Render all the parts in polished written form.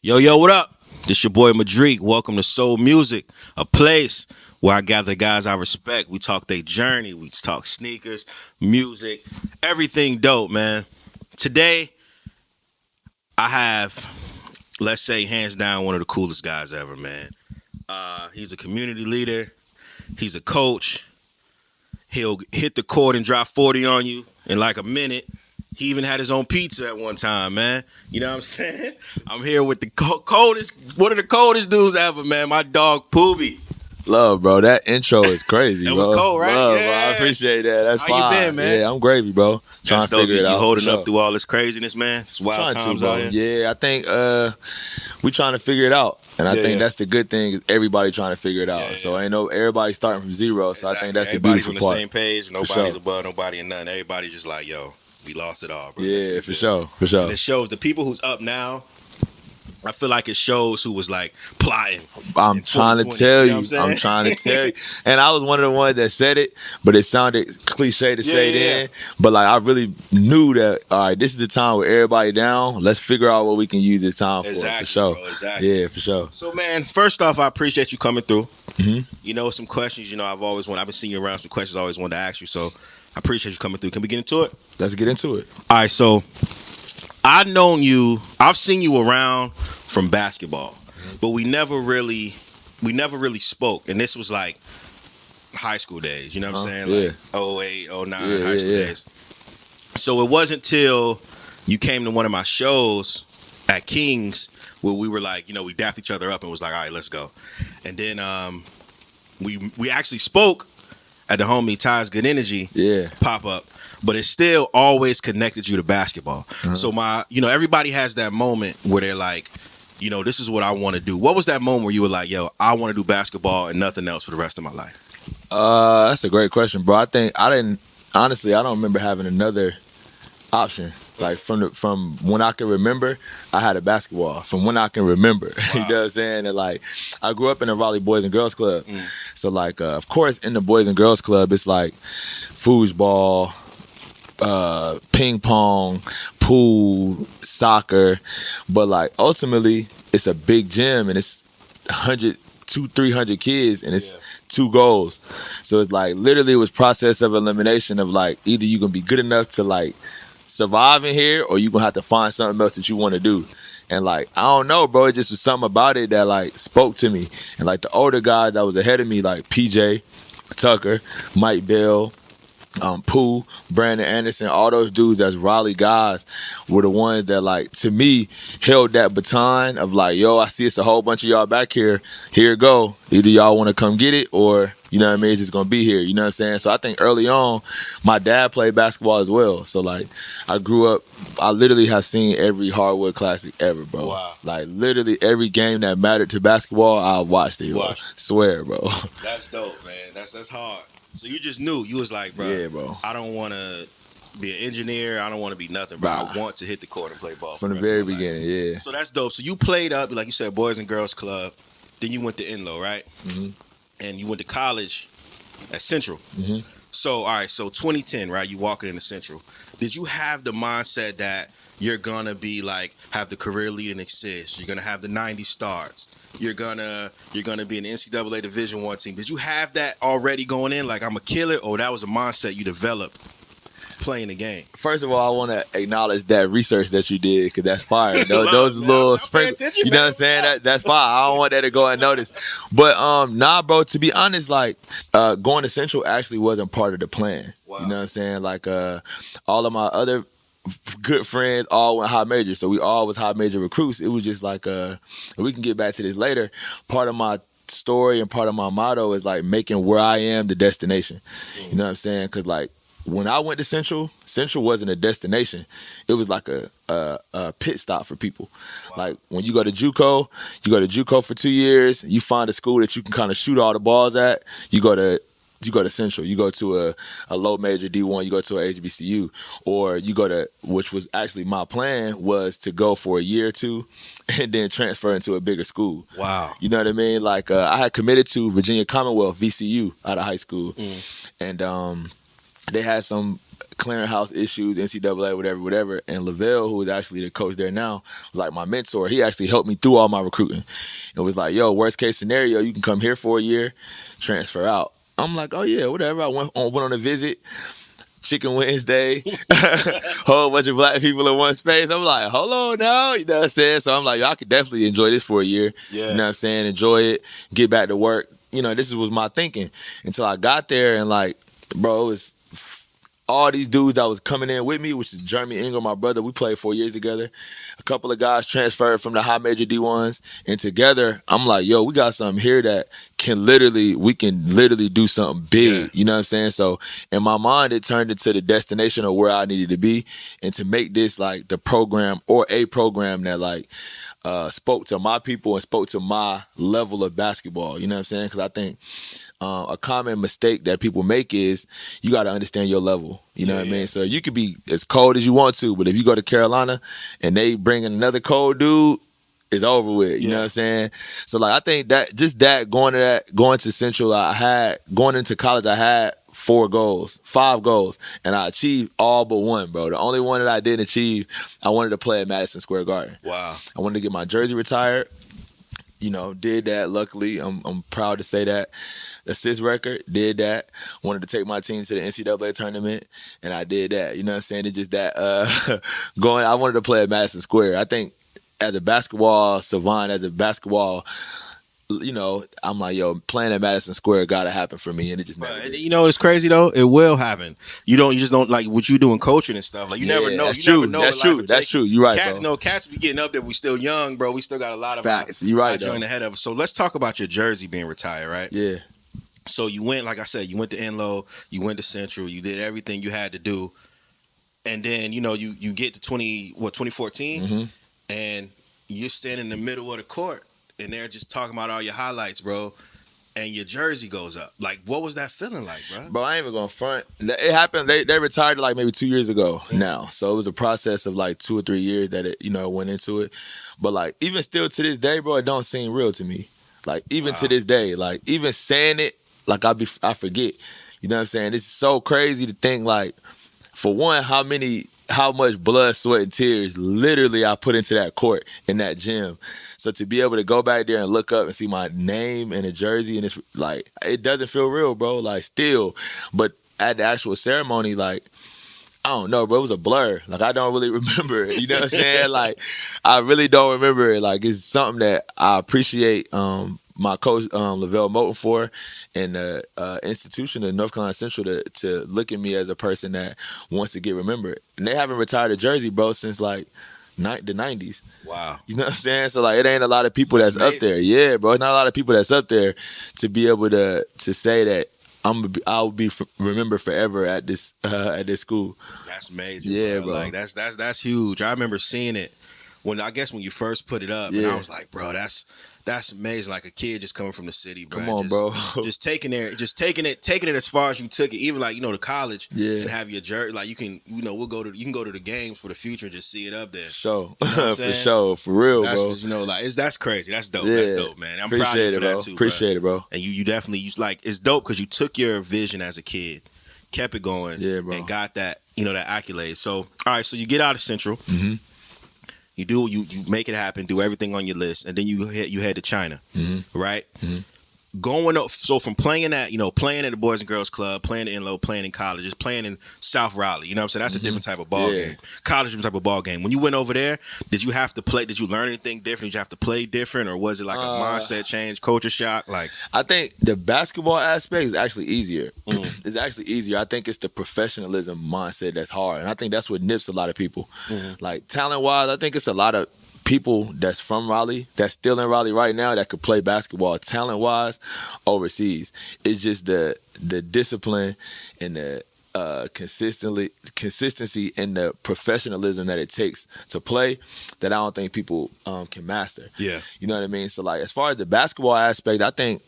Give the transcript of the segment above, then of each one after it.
Yo, what up? This your boy MaDrique. Welcome to Soul Music, a place where I gather guys I respect. We talk their journey, we talk sneakers, music, everything dope, man. Today, I have, let's say, hands down, one of the coolest guys ever, man. He's a community leader. He's a coach. He'll hit the court and drop 40 on you in like a minute. He even had his own pizza at one time, man. You know what I'm saying? I'm here with the coldest, one of the coldest dudes ever, man. My dog, Poobie. Love, bro. That intro is crazy, That bro. was cold, right? Love, Yeah. bro. I appreciate that. That's How fine. you been, man? Yeah, I'm gravy, bro. Trying to figure it out. You holding for up sure. through all this craziness, man? It's wild times bro. out here. Yeah, I think we trying to figure it out. And I think that's the good thing is everybody trying to figure it out. Yeah, So ain't no everybody starting from zero. So I think that's Everybody's the on beautiful the part. same page. Nobody's sure. above nobody and nothing. Everybody just like, yo, we lost it all, bro. Yeah, for sure. For sure. And it shows the people who's up now. I feel like it shows who was like plotting. I'm in trying to 2020, tell you know you. what I'm saying? I'm trying to tell you. And I was one of the ones that said it, but it sounded cliche to say then. But like I really knew that, all right, this is the time where everybody down. Let's figure out what we can use this time for. Exactly, For sure. bro, exactly. Yeah, for sure. So, man, first off, I appreciate you coming through. Mm-hmm. You know, some questions, I've been seeing you around, some questions I always wanted to ask you. So, I appreciate you coming through. Can we get into it? Let's get into it. All right, so I've seen you around from basketball, but we never really spoke. And this was like high school days, you know what I'm saying? Yeah. Like 08, 09 Yeah, high school yeah. days. So it wasn't till you came to one of my shows at King's where we were like, we dapped each other up and was like, all right, let's go. And then we actually spoke at the homie Ty's Good Energy pop up, but it still always connected you to basketball. So everybody has that moment where they're like, this is what I want to do. What was that moment where you were like, yo, I want to do basketball and nothing else for the rest of my life? That's a great question, bro. I don't remember having another option. Like from when I can remember, I had a basketball. From when I can remember, you know what I'm saying? And like, I grew up in the Raleigh Boys and Girls Club. So like, of course, in the Boys and Girls Club, it's like foosball, ping pong, pool, soccer. But like, ultimately, it's a big gym and it's 300 kids and it's 2 goals. So it's like, literally, it was process of elimination of like, either you can be good enough to like survive in here or you gonna have to find something else that you want to do. And like, I don't know, bro, it just was something about it that like spoke to me. And like the older guys that was ahead of me, like PJ Tucker, Mike Bell, Pooh, Brandon Anderson, all those dudes that's Raleigh guys were the ones that like, to me, held that baton of like, yo, I see it's a whole bunch of y'all back here. Here it go. Either y'all want to come get it or, you know what I mean, it's just going to be here. You know what I'm saying? So I think early on, my dad played basketball as well. So like, I grew up, I literally have seen every Hardwood Classic ever, bro. Wow. Like literally every game that mattered to basketball, I watched it, bro. Swear, bro. That's dope, man. That's hard. So you just knew. You was like, bro, Yeah, bro. I don't want to be an engineer. I don't want to be nothing, bro. Nah. I want to hit the court and play ball. From the for rest very of my life. beginning, yeah. So that's dope. So you played up, like you said, Boys and Girls Club. Then you went to Enloe, right? Mm-hmm. And you went to college at Central. Mm-hmm. So, all right, so 2010, right? You walking into Central. Did you have the mindset that you're going to be like, have the career leading assist? You're going to have the 90 starts. You're gonna be an NCAA Division I team. Did you have that already going in? Like, I'm a killer, or that was a mindset you developed playing the game? First of all, I want to acknowledge that research that you did because that's fire. Those little sprinkles, you know what I'm saying? That's fire. I don't want that to go unnoticed. But nah, bro. To be honest, like going to Central actually wasn't part of the plan. Wow. You know what I'm saying? Like all of my other good friends all went high major, so we all was high major recruits. It was just like we can get back to this later. Part of my story and part of my motto is like making where I am the destination. You know what I'm saying? Because like when I went to Central wasn't a destination. It was like a pit stop for people. Wow. Like when you go to JUCO for 2 years, you find a school that you can kind of shoot all the balls at. You go to Central, you go to a low major D1, you go to a HBCU, or you go to, which was actually my plan, was to go for a year or two and then transfer into a bigger school. Wow. You know what I mean? Like I had committed to Virginia Commonwealth, VCU, out of high school. And they had some clearinghouse issues, NCAA, whatever. And Lavelle, who is actually the coach there now, was like my mentor. He actually helped me through all my recruiting. It was like, yo, worst case scenario, you can come here for a year, transfer out. I'm like, oh yeah, whatever. I went on a visit. Chicken Wednesday, whole bunch of black people in one space. I'm like, hold on now, you know what I'm saying? So I'm like, yo, I could definitely enjoy this for a year. Yeah. You know what I'm saying? Enjoy it, get back to work. You know, this was my thinking until I got there and like, bro, it was all these dudes that was coming in with me, which is Jeremy Ingram, my brother. We played 4 years together. A couple of guys transferred from the high major D1s. And together, I'm like, yo, we got something here that we can literally do something big. Yeah. You know what I'm saying? So in my mind, it turned into the destination of where I needed to be. And to make this like the program or a program that like spoke to my people and spoke to my level of basketball. You know what I'm saying? Because I think a common mistake that people make is you got to understand your level. You know what I mean? So you could be as cold as you want to, but if you go to Carolina and they bring in another cold dude, it's over with. You know what I'm saying? So like I think that going to Central, going into college, I had 5 goals, and I achieved all but one, bro. The only one that I didn't achieve, I wanted to play at Madison Square Garden. Wow. I wanted to get my jersey retired. You know, did that. Luckily, I'm proud to say that. Assist record, did that. Wanted to take my team to the NCAA tournament, and I did that. You know what I'm saying? It's just that I wanted to play at Madison Square. I think as a basketball savant, as a basketball, you know, I'm like, yo, playing at Madison Square gotta happen for me, and it just never did. You know, it's crazy though. It will happen. You just don't like what you do in coaching and stuff. Like you never know. That's you true. Never know That's true. That's true. You're right, cats, bro. No, cats be getting up there. We still young, bro. We still got a lot of facts. You're right, join ahead of us. So let's talk about your jersey being retired, right? Yeah. So you went, like I said, you went to Enloe, you went to Central, you did everything you had to do, and then you get to 2014, and you're standing in the middle of the court, and they're just talking about all your highlights, bro. And your jersey goes up. Like, what was that feeling like, bro? Bro, I ain't even gonna front. It happened. They retired like maybe 2 years ago now. So it was a process of like 2 or 3 years that it went into it. But like even still to this day, bro, it don't seem real to me. Like even to this day, like even saying it, like I forget. You know what I'm saying? It's so crazy to think like, for one, how much blood, sweat, and tears literally I put into that court, in that gym. So to be able to go back there and look up and see my name in a jersey, and it's like, it doesn't feel real, bro, like still. But at the actual ceremony, like, I don't know, bro, it was a blur. Like, I don't really remember it, you know what I'm saying? Like, I really don't remember it. Like, it's something that I appreciate my coach Lavelle Moulton for, and the institution of North Carolina Central to look at me as a person that wants to get remembered. And they haven't retired a jersey, bro, since like the 90s. Wow. You know what I'm saying? So like, it ain't a lot of people that's up there. Yeah, bro, it's not a lot of people that's up there to be able to say that I'll be remembered forever at this school. That's major. Yeah, bro. Like that's huge. I remember seeing it when you first put it up, and I was like, bro, that's amazing. Like a kid just coming from the city, bro. Come on, bro. Just taking it as far as you took it. Even like, to college, and have your jersey. Like you can, you can go to the games for the future and just see it up there. Sure. You know for sure, for real, that's bro. Just, that's crazy. That's dope. Yeah. That's dope, man. I'm proud of you for that too. Appreciate it, bro. And you definitely it's dope because you took your vision as a kid, kept it going, and got that that accolade. So all right, so you get out of Central. Mm-hmm. You make it happen, do everything on your list, and then you head to China, right? Mm-hmm. Going up, so from playing at playing at the Boys and Girls Club, playing in Enloe, playing in college, just playing in South Raleigh, you know what I'm saying? That's a different type of ball game. College, different type of ball game. When you went over there, did you have to play? Did you learn anything different? Did you have to play different, or was it like a mindset change, culture shock? Like, I think the basketball aspect is actually easier. It's actually easier. I think it's the professionalism mindset that's hard, and I think that's what nips a lot of people. Like talent wise, I think it's a lot of people that's from Raleigh, that's still in Raleigh right now, that could play basketball talent wise overseas. It's just the discipline and the consistency and the professionalism that it takes to play that I don't think people can master. Yeah, you know what I mean. So like, as far as the basketball aspect, I think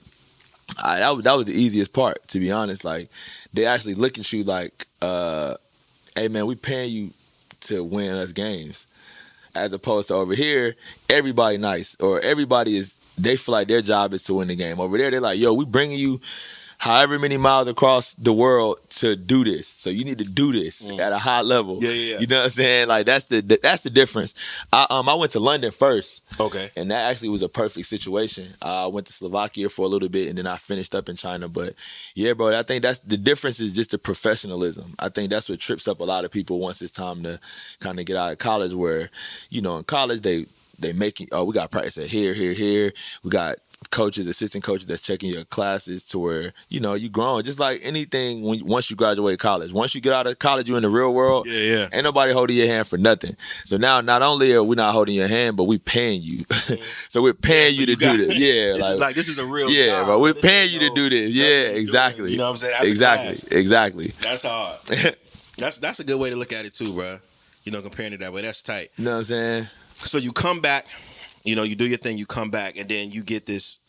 that was the easiest part, to be honest. Like, they actually look at you like, hey man, we paying you to win us games. As opposed to over here, everybody nice, or everybody they feel like their job is to win the game. Over there, they're like, yo, we bringing you however many miles across the world to do this. So you need to do this at a high level. Yeah. You know what I'm saying? Like that's the difference. I went to London first. Okay. And that actually was a perfect situation. I went to Slovakia for a little bit, and then I finished up in China. But yeah, bro, I think that's the difference is just the professionalism. I think that's what trips up a lot of people once it's time to kind of get out of college. Where, you know, in college they make you, we got practice at here. We got coaches, assistant coaches that's checking your classes to where, you know, you growing. Just like anything, once you graduate college. Once you get out of college, you're in the real world. Yeah. Ain't nobody holding your hand for nothing. So now, not only are we not holding your hand, but we paying you. So we're paying you to do this. Yeah, this is a real yeah, job. bro. We're paying you to do this. Yeah, exactly. You know what I'm saying? Exactly. That's hard. That's a good way to look at it too, bro. You know, comparing it that way, that's tight. You know what I'm saying? So you come back, you know, you do your thing, you come back, and then you get this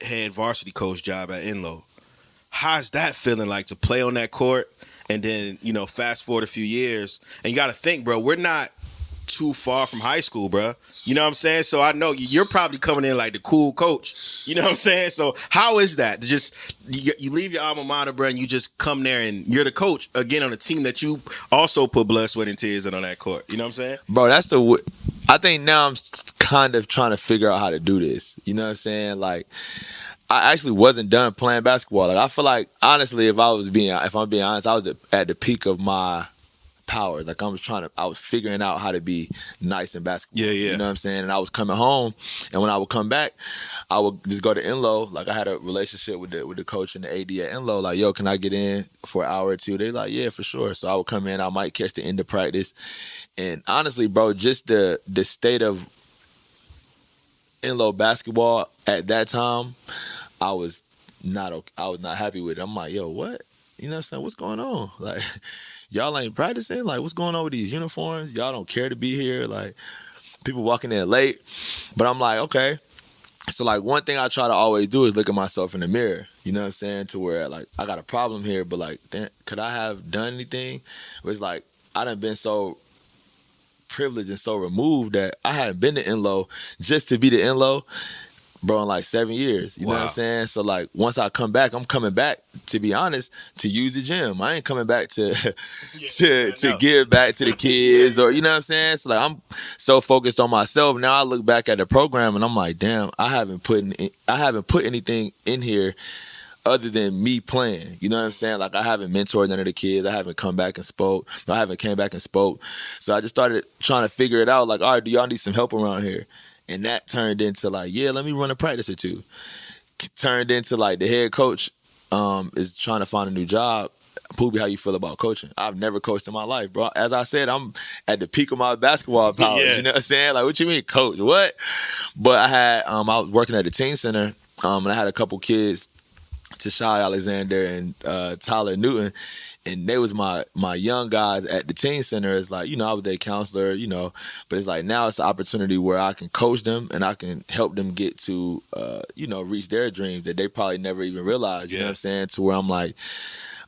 head varsity coach job at Enloe. How's that feeling like to play on that court? And then, you know, fast forward a few years, and you got to think, bro, we're not too far from high school, bro. You know what I'm saying? So I know you're probably coming in like the cool coach. You know what I'm saying? So how is that to just you leave your alma mater, bro, and you just come there and you're the coach again on a team that you also put blood, sweat, and tears in on that court? You know what I'm saying? Bro, I think now I'm kind of trying to figure out how to do this. You know what I'm saying? Like, I actually wasn't done playing basketball. Like, I feel like, honestly, if I'm being honest, I was at the peak of my powers. Like, I was figuring out how to be nice in basketball. Yeah. You know what I'm saying? And I was coming home, and when I would come back, I would just go to Enloe. Like, I had a relationship with the coach and the AD at Enloe. Like, yo, can I get in for an hour or two? They like, yeah, for sure. So I would come in. I might catch the end of practice. And honestly, bro, just the state of Enloe basketball at that time, I was not happy with it. I'm like, yo, what? You know what I'm saying? What's going on? Like, y'all ain't practicing? Like, what's going on with these uniforms? Y'all don't care to be here? Like, people walking in late. But I'm like, okay. So, like, one thing I try to always do is look at myself in the mirror. You know what I'm saying? To where, like, I got a problem here, but, like, could I have done anything? It was like, I done been so privileged and so removed that I hadn't been to Enloe just to be the Enloe, bro, in like 7 years. You know what I'm saying? So, like, once I come back, I'm coming back, to be honest, to use the gym. I ain't coming back to give back to the kids or, you know what I'm saying? So, like, I'm so focused on myself. Now I look back at the program and I'm like, damn, I haven't put anything in here other than me playing. You know what I'm saying? Like, I haven't mentored none of the kids. I haven't come back and spoke. I haven't came back and spoke. So I just started trying to figure it out. Like, all right, do y'all need some help around here? And that turned into like, yeah, let me run a practice or two. Turned into like the head coach is trying to find a new job. Poobie, how you feel about coaching? I've never coached in my life, bro. As I said, I'm at the peak of my basketball powers. Yeah. You know what I'm saying? Like, what you mean, coach? What? But I was working at the teen center, and I had a couple kids, Tashai Alexander and Tyler Newton, and they was my young guys at the teen center. It's like, you know, I was their counselor, you know, but it's like now it's an opportunity where I can coach them and I can help them get to, you know, reach their dreams that they probably never even realized. You know what I'm saying? To where I'm like,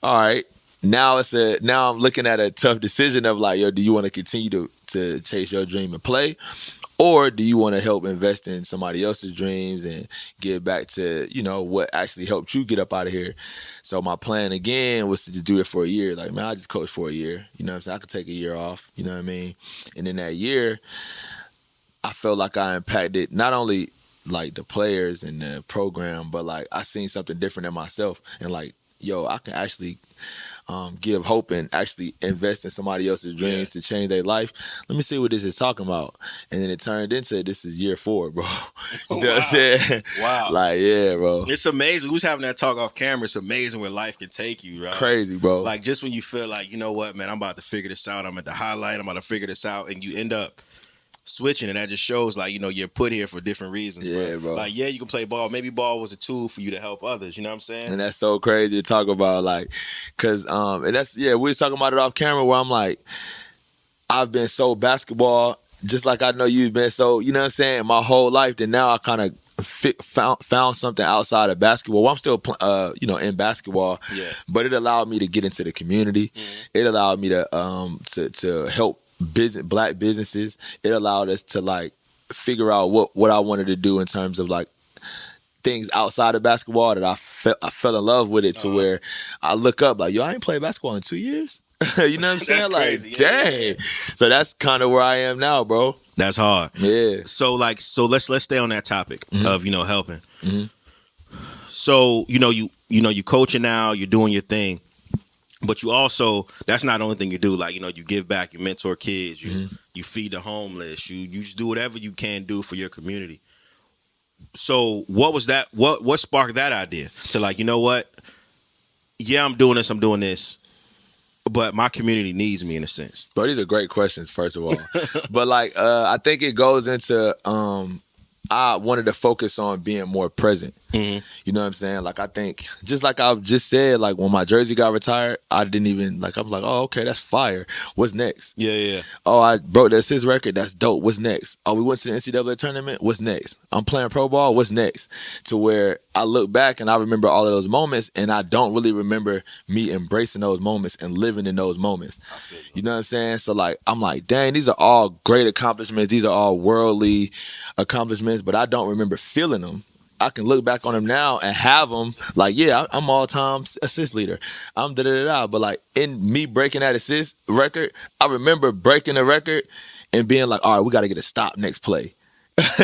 all right, now I'm looking at a tough decision of like, yo, do you want to continue to chase your dream and play? Or do you want to help invest in somebody else's dreams and give back to, you know, what actually helped you get up out of here? So my plan, again, was to just do it for a year. Like, man, I just coach for a year. You know what I'm saying? I could take a year off. You know what I mean? And in that year, I felt like I impacted not only, like, the players and the program, but, like, I seen something different in myself. And, like, yo, I can actually give hope and actually invest in somebody else's dreams to change their life. Let me see what this is talking about. And then it turned into, this is year 4, bro. You know what I'm saying? Wow. Like, yeah, bro. It's amazing. We was having that talk off camera. It's amazing where life can take you, right? Crazy, bro. Like, just when you feel like, you know what, man, I'm about to figure this out. I'm at the highlight. I'm about to figure this out. And you end up switching, and that just shows, like, you know, you're put here for different reasons. Yeah, bro. Like, yeah, you can play ball. Maybe ball was a tool for you to help others. You know what I'm saying? And that's so crazy to talk about, like, because, and that's, we was talking about it off camera where I'm like, I've been so basketball, just like I know you've been so, you know what I'm saying, my whole life, that now I kind of found something outside of basketball. Well, I'm still, you know, in basketball, but it allowed me to get into the community. It allowed me to help black businesses. It allowed us to, like, figure out what I wanted to do in terms of, like, things outside of basketball that I fell in love with it to where I look up like, yo, I ain't played basketball in 2 years. You know what I'm saying? That's Like, crazy. dang. Yeah. So that's kind of where I am now, bro. That's hard. Yeah. So let's stay on that topic of helping. Mm-hmm. So you coaching now, you're doing your thing, but you also, that's not the only thing you do. Like, you give back, you mentor kids, you feed the homeless, you just do whatever you can do for your community. So what was that? What sparked that idea to, like, you know what? Yeah, I'm doing this, but my community needs me in a sense. Bro, these are great questions, first of all. But like, I think it goes into I wanted to focus on being more present. Mm-hmm. You know what I'm saying? Like, I think, just like I just said, like, when my jersey got retired, I didn't even, like, I was like, oh, okay, that's fire. What's next? Yeah. Oh, I broke the assist record. That's dope. What's next? Oh, we went to the NCAA tournament. What's next? I'm playing pro ball. What's next? To where I look back and I remember all of those moments, and I don't really remember me embracing those moments and living in those moments. You know what I'm saying? So, like, I'm like, dang, these are all great accomplishments. These are all worldly accomplishments, but I don't remember feeling them. I can look back on them now and have them like, yeah, I'm all-time assist leader. I'm da-da-da-da. But, like, in me breaking that assist record, I remember breaking the record and being like, all right, we got to get a stop next play.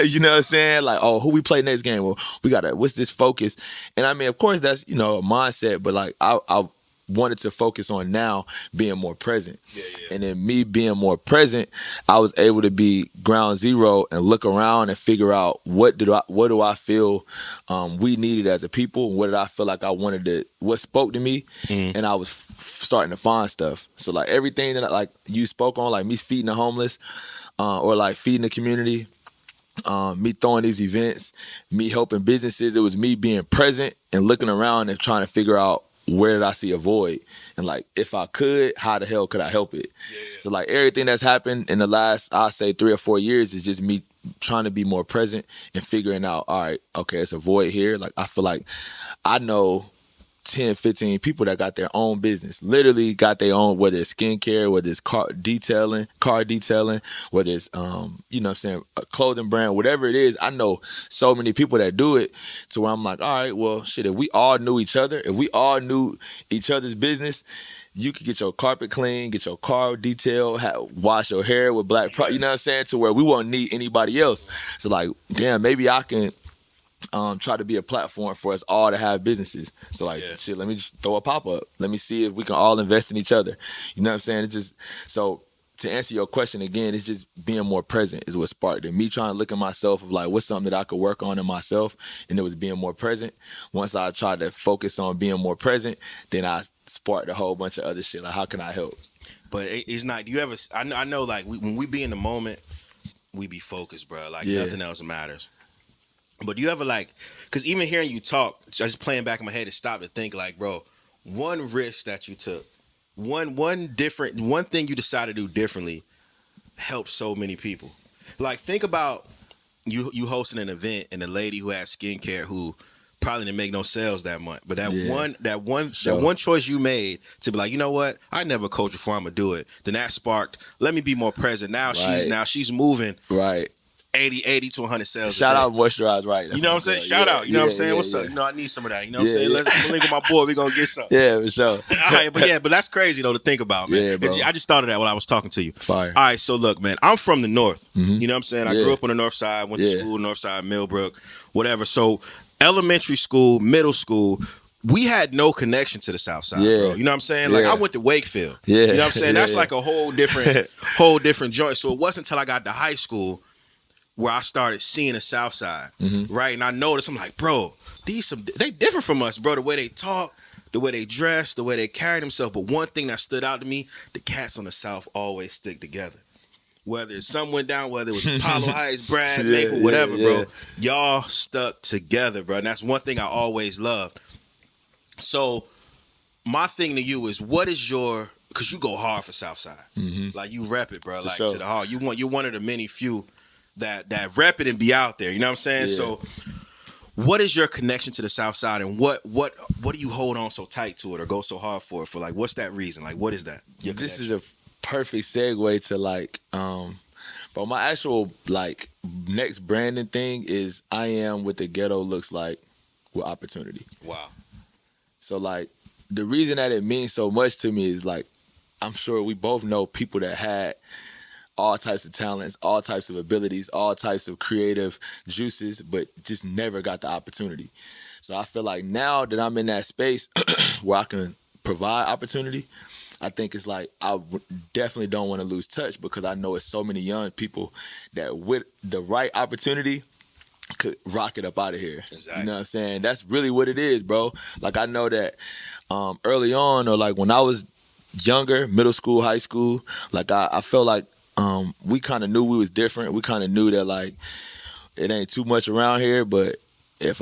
You know what I'm saying? Like, oh, who we play next game? Well, what's this focus? And, I mean, of course, that's, a mindset. But, like, I wanted to focus on now being more present. Yeah. And in me being more present, I was able to be ground zero and look around and figure out what do I feel we needed as a people, what did I feel like I wanted to, what spoke to me, and I was starting to find stuff. So, like, everything that, like, you spoke on, like me feeding the homeless or like feeding the community, me throwing these events, me helping businesses, it was me being present and looking around and trying to figure out, where did I see a void? And, like, if I could, how the hell could I help it? Yeah. So, like, everything that's happened in the last, I'd say 3 or 4 years is just me trying to be more present and figuring out, all right, okay, it's a void here. Like, I feel like I know 10, 15 people that got their own business, literally got their own, whether it's skincare, whether it's car detailing, whether it's, you know what I'm saying, a clothing brand, whatever it is. I know so many people that do it to where I'm like, all right, well, shit, if we all knew each other, if we all knew each other's business, you could get your carpet clean, get your car detailed, wash your hair with black product, you know what I'm saying, to where we won't need anybody else. So, like, damn, maybe I can try to be a platform for us all to have businesses. So, like, shit, let me just throw a pop-up. Let me see if we can all invest in each other. You know what I'm saying? It's just, so to answer your question again, it's just being more present is what sparked it. Me trying to look at myself of, like, what's something that I could work on in myself, and it was being more present. Once I tried to focus on being more present, then I sparked a whole bunch of other shit. Like, how can I help? But it's not, do you ever, I know, like, when we be in the moment, we be focused, bro. Like, nothing else matters. But do you ever, like, because even hearing you talk, just playing back in my head, it stopped to think, like, bro, one risk that you took, one thing you decided to do differently helped so many people. Like, think about you hosting an event and a lady who had skincare who probably didn't make no sales that month, but that one choice you made to be like, you know what, I never coached before, I'm gonna do it. Then that sparked, let me be more present. Now she's moving. Right. 80 to 100 sales. Shout out Moisturize Right. You know what I'm saying? Shout out. You know what I'm saying? What's up? You know, I need some of that. You know what I'm saying? Let's link with my boy. We're going to get some. Yeah, for sure. All right, but that's crazy, though, to think about, man. Yeah, bro. I just thought of that while I was talking to you. Fire. All right, so look, man, I'm from the North. Mm-hmm. You know what I'm saying? I grew up on the North Side, went to school, North Side, Millbrook, whatever. So elementary school, middle school, we had no connection to the South Side, bro. You know what I'm saying? Like, I went to Wakefield. Yeah. You know what I'm saying? That's like a whole different joint. So it wasn't until I got to high school where I started seeing the South Side, right? And I noticed, I'm like, bro, they different from us, bro. The way they talk, the way they dress, the way they carry themselves. But one thing that stood out to me, the cats on the South always stick together. Whether it's sun went down, whether it was Apollo Heights, Brad, Maple, whatever, bro. Y'all stuck together, bro. And that's one thing I always loved. So my thing to you is, what is your, because you go hard for South Side. Like, you rep it, bro, like, to the heart. You're one of the many few that rep it and be out there, you know what I'm saying? Yeah. So what is your connection to the South Side, and what do you hold on so tight to it or go so hard for like, what's that reason? Like, what is that? This is a perfect segue to, like, but my actual, like, next branding thing is I am what the ghetto looks like with opportunity. Wow. So like the reason that it means so much to me is like I'm sure we both know people that had all types of talents, all types of abilities, all types of creative juices, but just never got the opportunity. So I feel like now that I'm in that space where I can provide opportunity, I think it's like definitely don't want to lose touch, because I know it's so many young people that with the right opportunity could rock it up out of here. Exactly. You know what I'm saying? That's really what it is, bro. Like I know that early on, or like when I was younger, middle school, high school, like I felt like we kind of knew we was different. We kind of knew that like it ain't too much around here, but if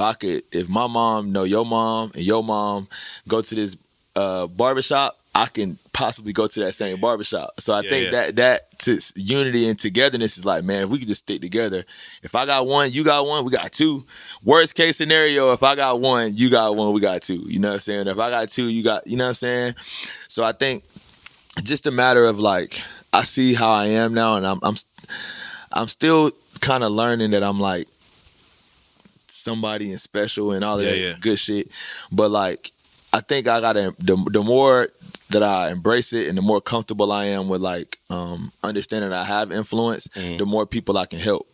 my mom know your mom and your mom go to this barbershop, I can possibly go to that same barbershop. So I think that to unity and togetherness is like, man, if we could just stick together. If I got one, you got one, we got two. Worst case scenario, if I got one, you got one, we got two. You know what I'm saying? If I got two, you got, you know what I'm saying? So I think just a matter of like, I see how I am now, and I'm still kind of learning that I'm like somebody and special and all of that good shit. But like, I think I gotta the more that I embrace it and the more comfortable I am with like understanding that I have influence, the more people I can help.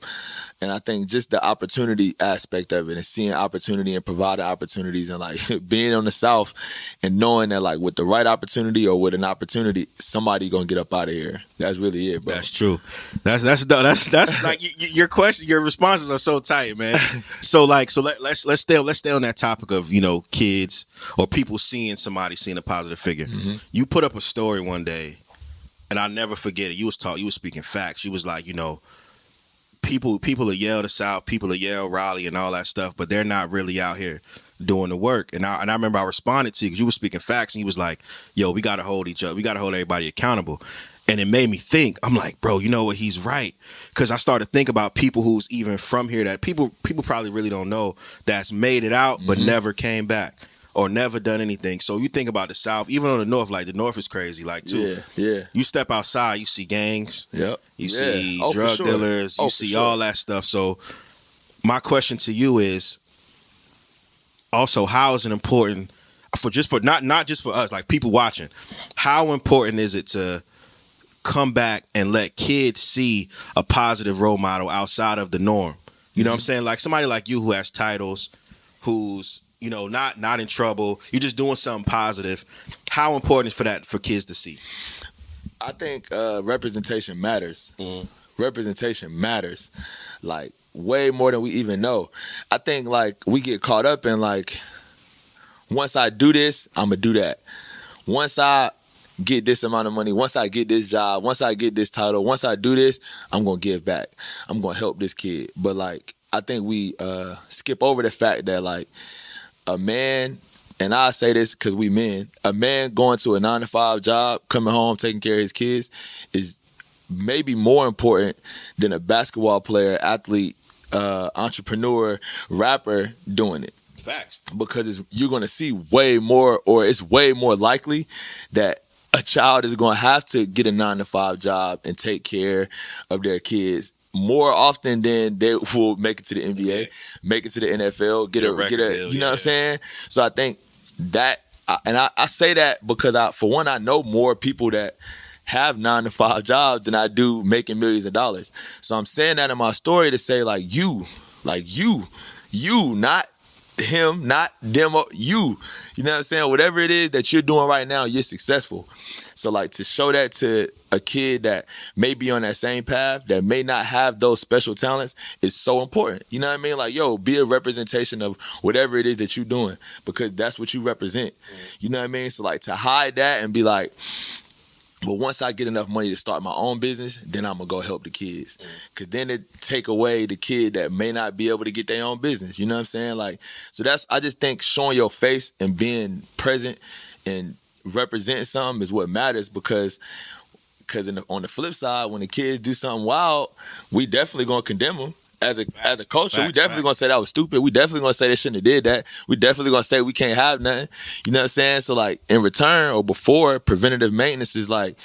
And I think just the opportunity aspect of it and seeing opportunity and providing opportunities and like being on the South and knowing that like with the right opportunity or with an opportunity, somebody gonna get up out of here. That's really it, bro. That's true. That's like your question, your responses are so tight, man. So let's stay on that topic of, you know, kids or people seeing a positive figure. You put up a story one day, and I'll never forget it. You was speaking facts. You was like, you know, people will yell the South, people will yell Raleigh and all that stuff, but they're not really out here doing the work. And I remember I responded to you because you were speaking facts, and you was like, yo, we got to hold each other. We got to hold everybody accountable. And it made me think. I'm like, bro, you know what? He's right. Because I started to think about people who's even from here that people probably really don't know that's made it out but never came back or never done anything. So you think about the South, even on the North, like the North is crazy. Like, too. Yeah. You step outside, you see gangs. Yep. You see drug dealers. You see all that stuff. So my question to you is also, how is it important for not just for us, like people watching, how important is it to come back and let kids see a positive role model outside of the norm? You know what I'm saying? Like somebody like you who has titles, who's, you know, not in trouble, you're just doing something positive. How important is for kids to see? I think representation matters. Representation matters, like way more than we even know. I think like we get caught up in like, once I do this, I'm gonna do that. Once I get this amount of money, once I get this job, once I get this title, once I do this, I'm gonna give back. I'm gonna help this kid. But like, I think we skip over the fact that like a man, and I say this because we men, a man going to a 9-to-5 job, coming home, taking care of his kids is maybe more important than a basketball player, athlete, entrepreneur, rapper doing it. Facts. Because you're going to see way more, or it's way more likely that a child is going to have to get a 9-to-5 job and take care of their kids more often than they will make it to the NBA, make it to the NFL, get a you know what I'm saying? So I think that, and I say that because I know more people that have 9-to-5 jobs than I do making millions of dollars. So I'm saying that in my story to say like you, not him, not them, you know what I'm saying? Whatever it is that you're doing right now, you're successful. So like to show that to a kid that may be on that same path, that may not have those special talents, is so important. You know what I mean? Like, yo, be a representation of whatever it is that you're doing, because that's what you represent. You know what I mean? So like to hide that and be like, but once I get enough money to start my own business, then I'm going to go help the kids. Because then it take away the kid that may not be able to get their own business. You know what I'm saying? Like, so I just think showing your face and being present and representing something is what matters, because on the flip side, when the kids do something wild, we definitely going to condemn them. as a culture, we definitely facts. gonna say that was stupid. We definitely gonna say they shouldn't have did that. We definitely gonna say we can't have nothing. You know what I'm saying? So like in return or before, preventative maintenance is like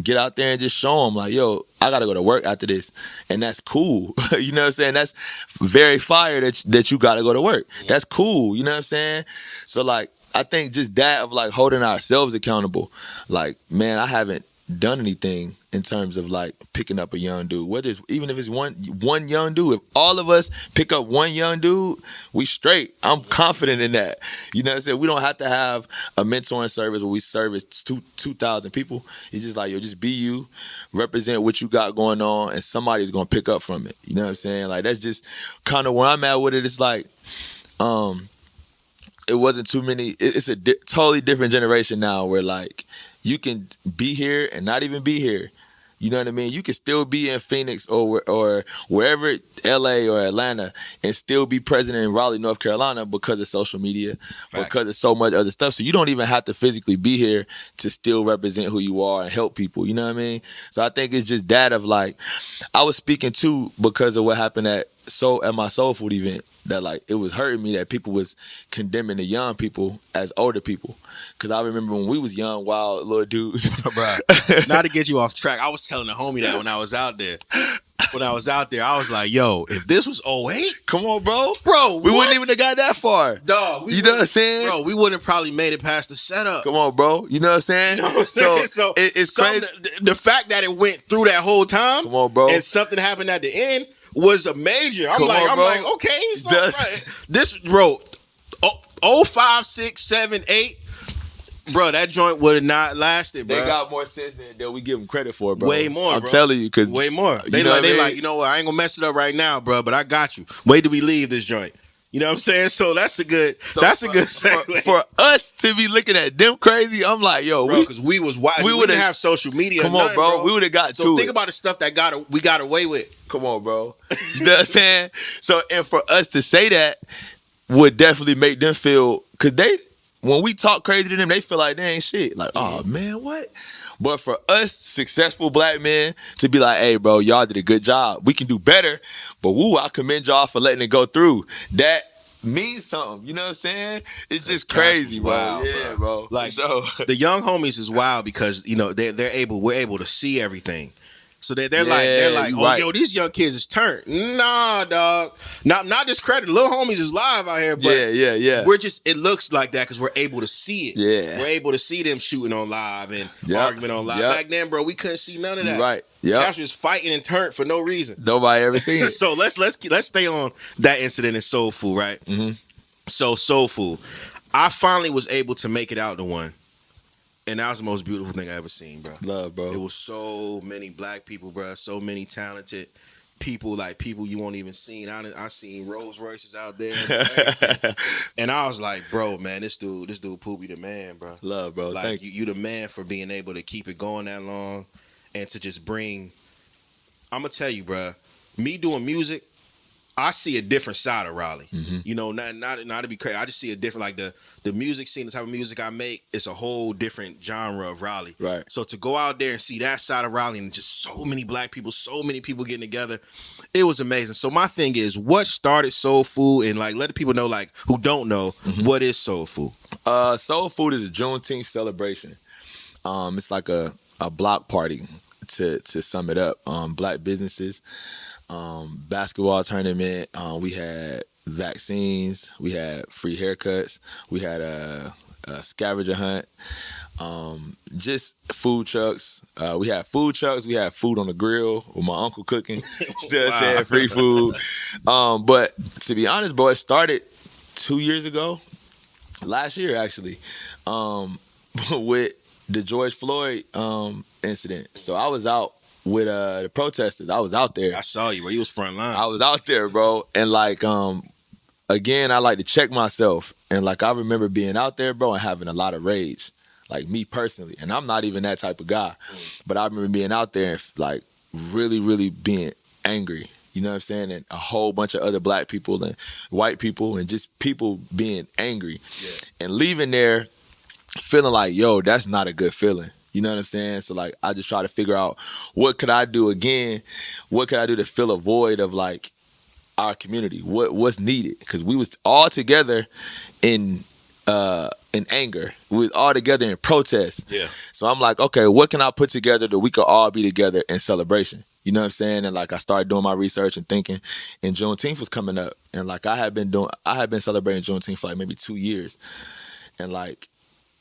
get out there and just show them like, yo, I gotta go to work after this, and that's cool. You know what I'm saying? That's very fire that you gotta go to work. That's cool. You know what I'm saying? So like I think just that of like holding ourselves accountable. Like man, I haven't done anything in terms of like picking up a young dude. Whether it's even if it's one young dude, if all of us pick up one young dude, we straight. I'm confident in that. You know what I'm saying? We don't have to have a mentoring service where we service 2,000 people. It's just like, yo, just be you, represent what you got going on, and somebody's gonna pick up from it. You know what I'm saying? Like that's just kind of where I'm at with it. It's like it wasn't too many. It's a totally different generation now where like you can be here and not even be here. You know what I mean? You can still be in Phoenix or wherever, LA or Atlanta, and still be president in Raleigh, North Carolina because of social media, because of so much other stuff. So you don't even have to physically be here to still represent who you are and help people. You know what I mean? So I think it's just that of like, I was speaking too because of what happened at my Soul Food event. That like it was hurting me that people was condemning the young people as older people. Cause I remember when we was young, wild little dudes. Bruh, not to get you off track, I was telling the homie that when I was out there. I was like, yo, if this was 08, come on, bro. We what? wouldn't even have got that far. Dog, you know what I'm saying? Bro, we wouldn't have probably made it past the setup. Come on, bro. You know what I'm saying? You know what I'm saying? So it's crazy. The fact that it went through that whole time, come on, bro, and something happened at the end was a major. I'm like, okay, so right. This bro, 05, 6, 7, 8. Bro, that joint would have not lasted, bro. They got more sense than we give them credit for, bro. Way more, I'm telling you, cause way more. They like, you know what? I ain't gonna mess it up right now, bro. But I got you. Wait till we leave this joint. You know what I'm saying? So that's a good segue. For us to be looking at them crazy, I'm like, yo, bro, because we wouldn't have social media. Come on, bro. We would have got to it. So think about the stuff that we got away with. Come on, bro. You know what I'm saying? So, and for us to say that would definitely make them feel, because when we talk crazy to them, they feel like they ain't shit. Like, oh man, what? But for us, successful black men, to be like, hey, bro, y'all did a good job. We can do better. But woo, I commend y'all for letting it go through. That means something. You know what I'm saying? It's just crazy, bro. Wild, yeah, bro. Like, the young homies is wild because, you know, we're able to see everything. So they're like, oh, right. Yo, these young kids is turned. Nah, dog. Not discredit. Little homies is live out here, but yeah. It looks like that because we're able to see it. Yeah. We're able to see them shooting on live and arguing on live. Back then, bro, we couldn't see none of that. Right. Yeah. Guys was fighting and turned for no reason. Nobody ever seen it. So let's stay on that incident in Soul Food, right? Mm-hmm. So Soul Food, I finally was able to make it out to one. And that was the most beautiful thing I ever seen, bro. Love, bro. It was so many black people, bro. So many talented people, like people you won't even seen. I seen Rolls Royces out there, and I was like, bro, man, this dude, Poobie the man, bro. Love, bro. Like thank you. You the man for being able to keep it going that long, and to just bring. I'm gonna tell you, bro. Me doing music, I see a different side of Raleigh. Mm-hmm. You know, not to be crazy. I just see a different, like the music scene, the type of music I make, it's a whole different genre of Raleigh. Right. So to go out there and see that side of Raleigh and just so many black people, so many people getting together, it was amazing. So my thing is, what started Soul Food, and like let the people know, like who don't know, what is Soul Food? Soul Food is a Juneteenth celebration. It's like a block party to sum it up. Black businesses. Basketball tournament. We had vaccines. We had free haircuts. We had a scavenger hunt. Just food trucks. We had food trucks. We had food on the grill with my uncle cooking. Still said free food. But to be honest, bro, it started 2 years ago. Last year, actually, with the George Floyd incident. So I was out with the protesters. I was out there. I saw you, bro. You was front line. I was out there, bro. And like, again, I like to check myself. And like, I remember being out there, bro, and having a lot of rage. Like me personally. And I'm not even that type of guy. But I remember being out there and like really, really being angry. You know what I'm saying? And a whole bunch of other black people and white people and just people being angry. Yeah. And leaving there feeling like, yo, that's not a good feeling. You know what I'm saying? So, like, I just try to figure out what could I do again? What could I do to fill a void of, like, our community, what's needed, because we was all together in anger. We was all together in protest. Yeah. So I'm like, okay, what can I put together that we could all be together in celebration? You know what I'm saying? And like I started doing my research and thinking, and Juneteenth was coming up, and like I had been celebrating Juneteenth for like maybe 2 years, and like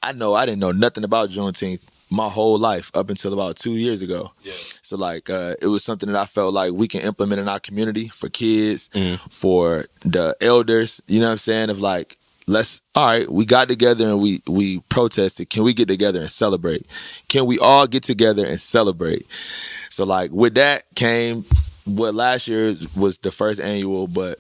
I didn't know nothing about Juneteenth my whole life up until about 2 years ago. Yeah. So like it was something that I felt like we can implement in our community for kids, for the elders. You know what I'm saying? Of like, all right, we got together and we protested. Can we get together and celebrate? Can we all get together and celebrate? So like with that came what last year was the first annual, but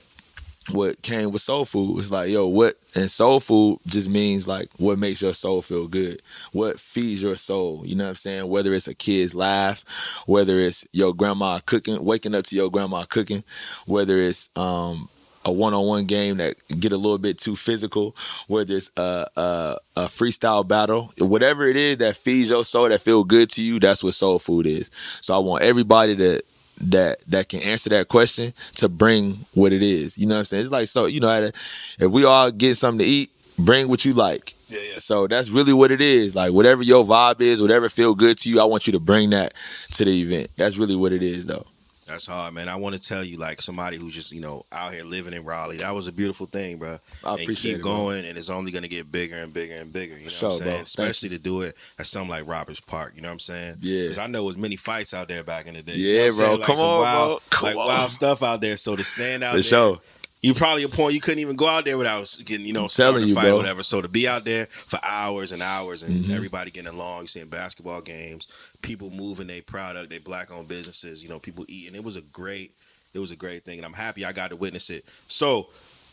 what came with soul food was like, and soul food just means like what makes your soul feel good, what feeds your soul. You know what I'm saying? Whether it's a kid's laugh, whether it's your grandma cooking, waking up to your grandma cooking, whether it's a one-on-one game that get a little bit too physical, whether it's a freestyle battle, whatever it is that feeds your soul, that feel good to you, that's what soul food is. So I want everybody that can answer that question to bring what it is. You know what I'm saying? It's like, so, if we all get something to eat, bring what you like. Yeah. So that's really what it is. Like whatever your vibe is, whatever feel good to you, I want you to bring that to the event. That's really what it is though. That's hard, man. I want to tell you, like somebody who's just, out here living in Raleigh, that was a beautiful thing, bro. I appreciate it. Keep going, and it's only going to get bigger and bigger and bigger. You know what I'm saying? Bro. Especially to do it at something like Roberts Park. You know what I'm saying? Yeah. Because I know there was many fights out there back in the day. Yeah, you know bro. Like Come on, wild, bro. wild stuff out there. So to stand out there. Sure. You probably a point you couldn't even go out there without getting, telling a you, fight bro. or whatever. So to be out there for hours and hours and everybody getting along, you seeing basketball games, people moving their product, their black-owned businesses, people eating. It was a great thing, and I'm happy I got to witness it. So,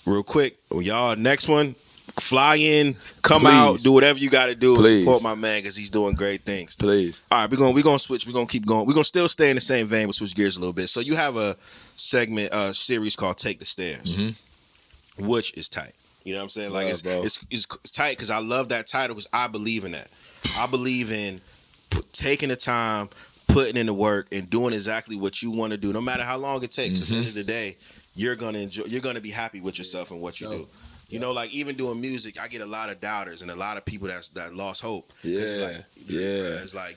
real quick, y'all, next one, fly in, come out, do whatever you got to do, and support my man because he's doing great things. Please. All right, we're gonna switch. We're gonna keep going. We're gonna still stay in the same vein, but switch gears a little bit. So you have a segment, series called "Take the Stairs," which is tight. You know what I'm saying? Like it's tight because I love that title because I believe in that. I believe in taking the time, putting in the work, and doing exactly what you want to do, no matter how long it takes. At the end of the day, you're gonna enjoy. You're gonna be happy with yourself and what you do. Like even doing music, I get a lot of doubters and a lot of people that lost hope. It's like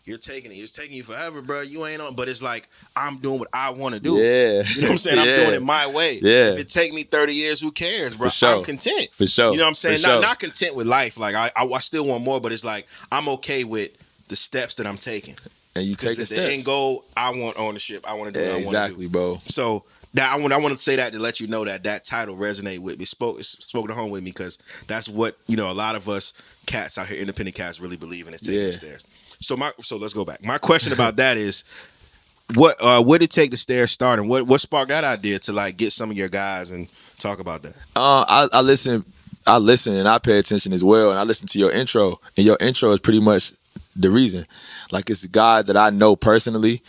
you're taking it. It's taking you forever, bro. You ain't on. But it's like I'm doing what I want to do. Yeah. You know what I'm saying? I'm doing it my way. Yeah. If it take me 30 years, who cares, bro? For sure. I'm content. For sure. You know what I'm saying? For sure. Not content with life. Like I still want more, but it's like I'm okay with the steps that I'm taking. And you take the steps. The end goal, I want ownership. I want to do what I want to do. Exactly, bro. So that I want to say that to let you know that title resonated with me, spoke to home with me because that's what a lot of us cats out here, independent cats, really believe in is taking the stairs. So let's go back. My question about that is, what did it take the stairs start, and what sparked that idea to like get some of your guys and talk about that? I listen and I pay attention as well, and I listen to your intro, and your intro is pretty much the reason. Like it's guys that I know personally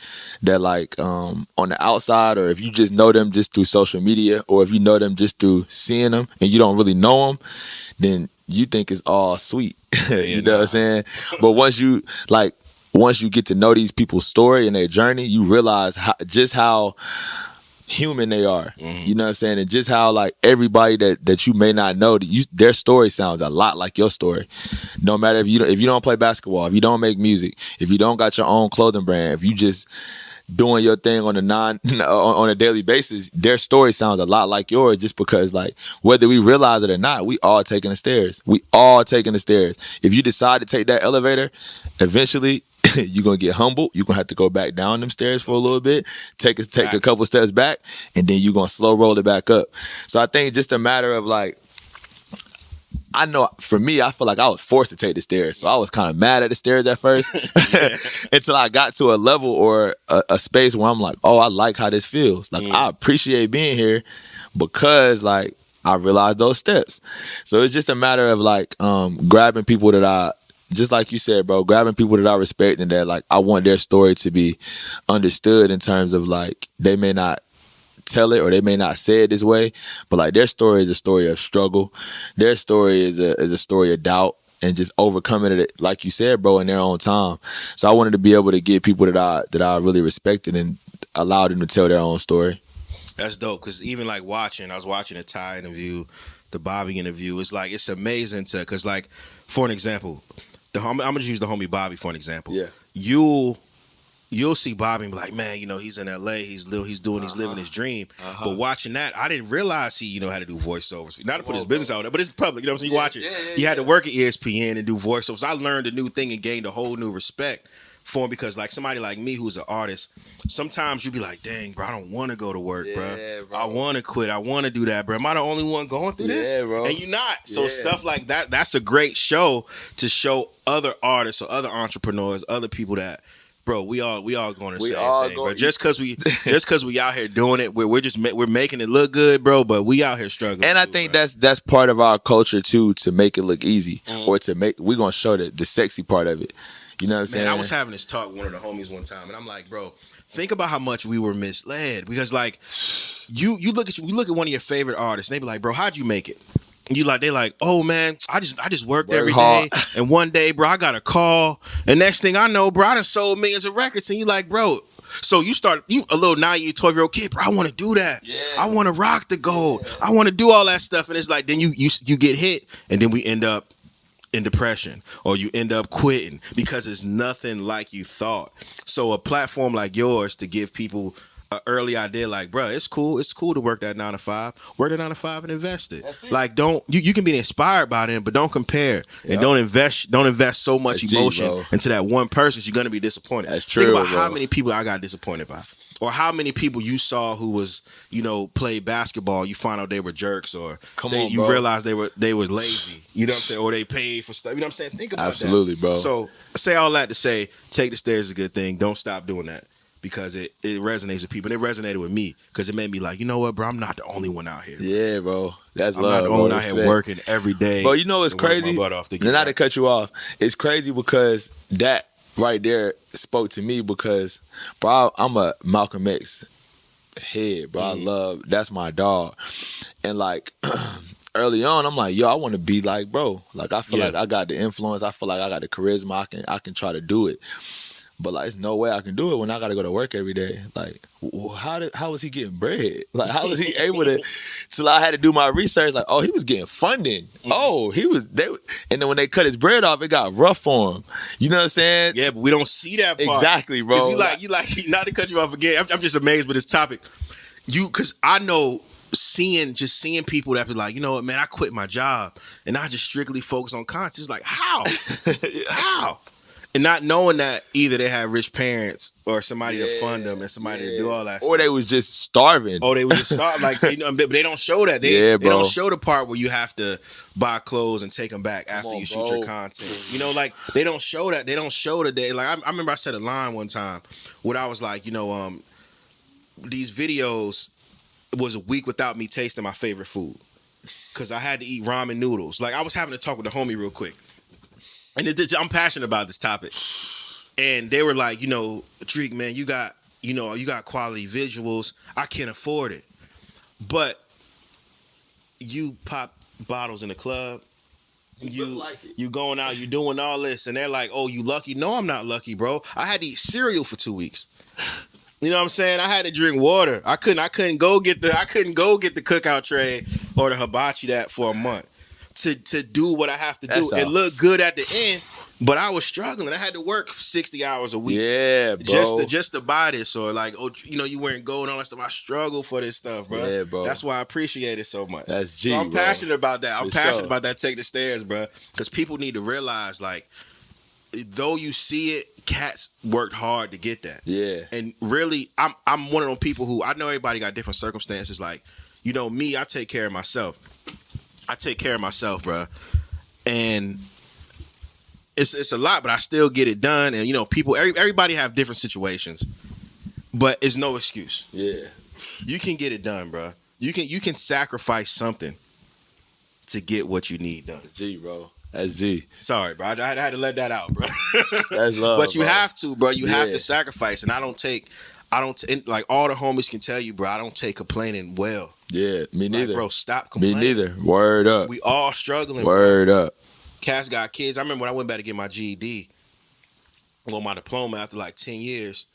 that like on the outside, or if you just know them just through social media, or if you know them just through seeing them and you don't really know them, then you think it's all sweet. You know what I'm saying? But once you get to know these people's story and their journey, you realize how human they are. You know what I'm saying? And just how like everybody that you may not know, their story sounds a lot like your story. No matter if you don't play basketball, if you don't make music, if you don't got your own clothing brand, if you just doing your thing on a daily basis, their story sounds a lot like yours, just because like whether we realize it or not, we all taking the stairs. We all taking the stairs. If you decide to take that elevator, eventually you're gonna get humbled. You're gonna have to go back down them stairs for a little bit, take a couple steps back, and then you're gonna slow roll it back up. So I think just a matter of like, I know for me, I feel like I was forced to take the stairs. So I was kind of mad at the stairs at first until I got to a level or a space where I'm like, oh, I like how this feels. Like I appreciate being here because like I realized those steps. So it's just a matter of like grabbing people that just like you said, bro, grabbing people that I respect and that like I want their story to be understood in terms of like they may not tell it or they may not say it this way, but like their story is a story of struggle. Their story is a story of doubt and just overcoming it, like you said, bro, in their own time. So I wanted to be able to get people that I really respected and allow them to tell their own story. That's dope. Because even like I was watching the Ty interview, the Bobby interview. It's like it's amazing because like for an example, I'm gonna just use the homie Bobby for an example. Yeah. You'll see Bobby and be like, man, he's in LA, he's living his dream. But watching that, I didn't realize he, had to do voiceovers. Not to put his business out there, but it's public, you know what I'm saying? You watch it. He had to work at ESPN and do voiceovers. I learned a new thing and gained a whole new respect for him because like somebody like me who's an artist, sometimes you be like, dang, bro, I don't want to go to work, bro. I want to quit. I want to do that, bro. Am I the only one going through this? Yeah, bro. And you're not. So stuff like that, that's a great show to show other artists or other entrepreneurs, other people that, bro, we all going the same thing, bro. Just because we out here doing it, we're making it look good, bro. But we out here struggling. And I think that's part of our culture too, to make it look easy, or we're gonna show the sexy part of it. You know what I'm saying? Man, I was having this talk with one of the homies one time, and I'm like, bro, think about how much we were misled because like you look at one of your favorite artists, and they be like, bro, how'd you make it? They like, oh man, I just worked every day, and one day, bro, I got a call, and next thing I know, bro, I done sold millions of records, and you like, bro, so you a little naive 12-year-old kid, bro, I want to do that, I want to rock the gold, I want to do all that stuff, and it's like, then you get hit, and then we end up in depression, or you end up quitting because it's nothing like you thought. So a platform like yours to give people an early idea, like, bro, it's cool to work that 9 to 5, work that 9 to 5 and invest it. Like, don't you can be inspired by them, but don't compare and don't invest so much emotion into that one person. You're gonna be disappointed. That's true. Think about how many people I got disappointed by, or how many people you saw who was played basketball. You find out they were jerks, or you realize they were lazy. You know what I'm saying? Or they paid for stuff. You know what I'm saying? Think about that, bro. So I say all that to say, take the stairs is a good thing. Don't stop doing that. Because it resonates with people. And it resonated with me because it made me like, you know what, bro? I'm not the only one out here. Yeah, bro. That's I'm love. I'm not the only one out here working every day. But you know what's crazy? And not to cut you off, it's crazy because that right there spoke to me because, bro, I'm a Malcolm X head, bro. That's my dog. And like early on, I'm like, yo, I want to be like bro. Like I feel like I got the influence. I feel like I got the charisma. I can try to do it. But like, there's no way I can do it when I got to go to work every day. Like, how was he getting bread? Like, how was he able to? Till I had to do my research. Like, oh, he was getting funding. Oh, and then when they cut his bread off, it got rough for him. You know what I'm saying? Yeah, but we don't see that part. Exactly, bro. You like not to cut you off again. I'm just amazed with this topic. Because I know seeing people that be like, you know what, man, I quit my job and I just strictly focus on content. It's like, how? How? And not knowing that either they had rich parents or somebody to fund them and somebody to do all that stuff. Or they was just starving. Oh, they was just starving. Like, but they don't show that. They don't show the part where you have to buy clothes and take them back after you shoot your content. Like, they don't show that. They don't show the day. Like, I remember I said a line one time where I was like, these videos was a week without me tasting my favorite food because I had to eat ramen noodles. Like, I was having to talk with the homie real quick. And I'm passionate about this topic. And they were like, Drake, man, you got quality visuals. I can't afford it. But you pop bottles in the club. You going out, you doing all this. And they're like, oh, you lucky? No, I'm not lucky, bro. I had to eat cereal for 2 weeks. You know what I'm saying? I had to drink water. I couldn't go get the cookout tray or the hibachi that for a month. To do what I have to do. It looked good at the end, but I was struggling. I had to work 60 hours a week. Yeah, bro. Just to buy this, or like, you wearing gold and all that stuff. I struggle for this stuff, bro. Yeah, bro. That's why I appreciate it so much. That's G, so I'm passionate about that. I'm passionate about that. Take the stairs, bro. Because people need to realize, like, though you see it, cats worked hard to get that. Yeah. And really, I'm one of those people who, I know everybody got different circumstances. Like, me, I take care of myself. Bro. And it's a lot, but I still get it done. And everybody have different situations, but it's no excuse. Yeah, you can get it done, bro. You can sacrifice something to get what you need done. G, bro. That's G. Sorry, bro. I had to let that out, bro. That's love. But you have to, bro. You have to sacrifice, and I don't like all the homies can tell you, bro. I don't take complaining well. Yeah, me neither. Like, bro, stop complaining. Me neither. Word up. We all struggling. Word up. Cats got kids. I remember when I went back to get my GED, well, my diploma after like 10 years.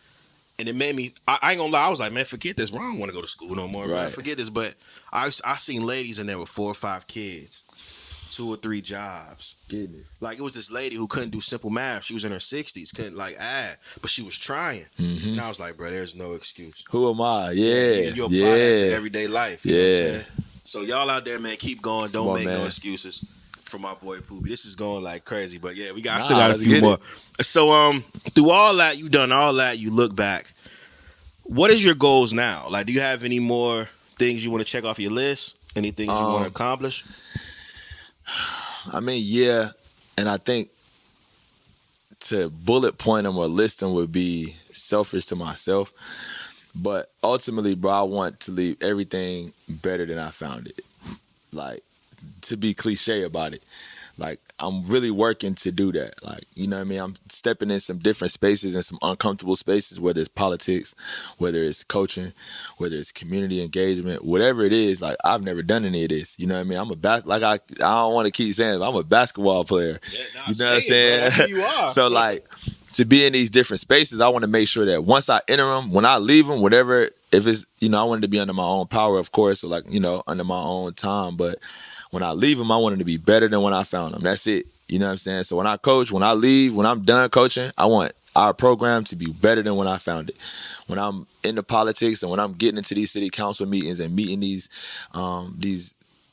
And it made me, I ain't gonna lie, I was like, man, forget this. Bro, I don't want to go to school no more, bro. Right. Forget this. But I seen ladies in there with 4 or 5 kids, 2 or 3 jobs. Goodness. Like, it was this lady who couldn't do simple math. She was in her 60s, couldn't like add, but she was trying. And I was like, bro, there's no excuse. Who am I? Yeah. You apply that to everyday life. You know what I'm saying? Yeah. So y'all out there, man, keep going. Don't Come on, make no man. excuses for my boy Poobie. This is going like crazy, but yeah, I Nah, still got a let's few get more. So through all that, you done all that, you look back. What is your goals now? Like, do you have any more things you want to check off your list? Anything you want to accomplish? I mean, yeah, and I think to bullet point them or list them would be selfish to myself. But ultimately, bro, I want to leave everything better than I found it. Like, to be cliche about it. Like, I'm really working to do that. Like, you know what I mean? I'm stepping in some different spaces and some uncomfortable spaces, whether it's politics, whether it's coaching, whether it's community engagement, whatever it is. Like, I've never done any of this. You know what I mean? I'm I don't want to keep saying it, I'm a basketball player. Yeah, nah, you know what I'm saying? Bro, that's who you are. So, like, to be in these different spaces, I want to make sure that once I enter them, when I leave them, whatever, if it's, you know, I wanted to be under my own power, of course, or like, you know, under my own time. But when I leave them, I want them to be better than when I found them. That's it. You know what I'm saying? So when I coach, when I leave, when I'm done coaching, I want our program to be better than when I found it. When I'm into politics and when I'm getting into these city council meetings and meeting these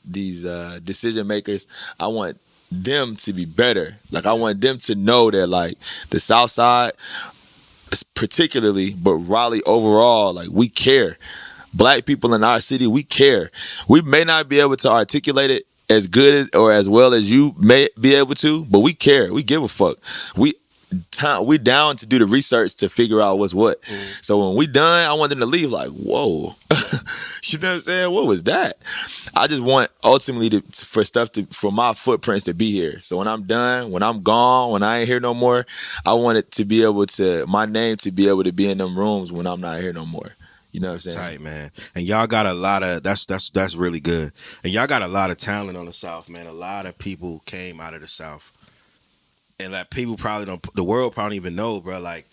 decision makers, I want them to be better. Like, I want them to know that, like, the South Side, particularly, but Raleigh overall, like, we care. Black people in our city, we care. We may not be able to articulate it as good as, or as well as you may be able to, but we care. We give a fuck. We down to do the research to figure out what's what. So when we done, I want them to leave like, whoa. You know what I'm saying? What was that? I just want ultimately for my footprints to be here. So when I'm done, when I'm gone, when I ain't here no more, I want it to be able to, my name to be able to be in them rooms when I'm not here no more. You know what I'm saying? Tight, man. And y'all got a lot of, that's really good. And y'all got a lot of talent on the South, man. A lot of people came out of the South. And like, people probably don't, the world probably don't even know, bro. Like,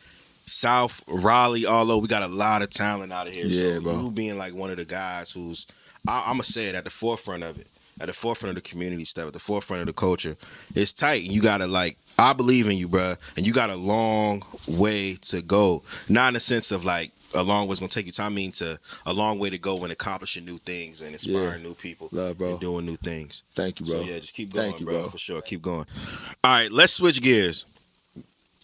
South, Raleigh, all over, we got a lot of talent out of here. Yeah, so bro. You being like one of the guys who's, I'm going to say it, at the forefront of it, at the forefront of the community stuff, at the forefront of the culture, it's tight. And you got to, like, I believe in you, bro. And you got a long way to go. Not in the sense of, like, a long way is going to take you time. I mean, to a long way to go in accomplishing new things and inspiring new people. Love, bro. And doing new things. Thank you, bro. So, yeah, just keep going, Thank you, bro. For sure. Keep going. All right, let's switch gears.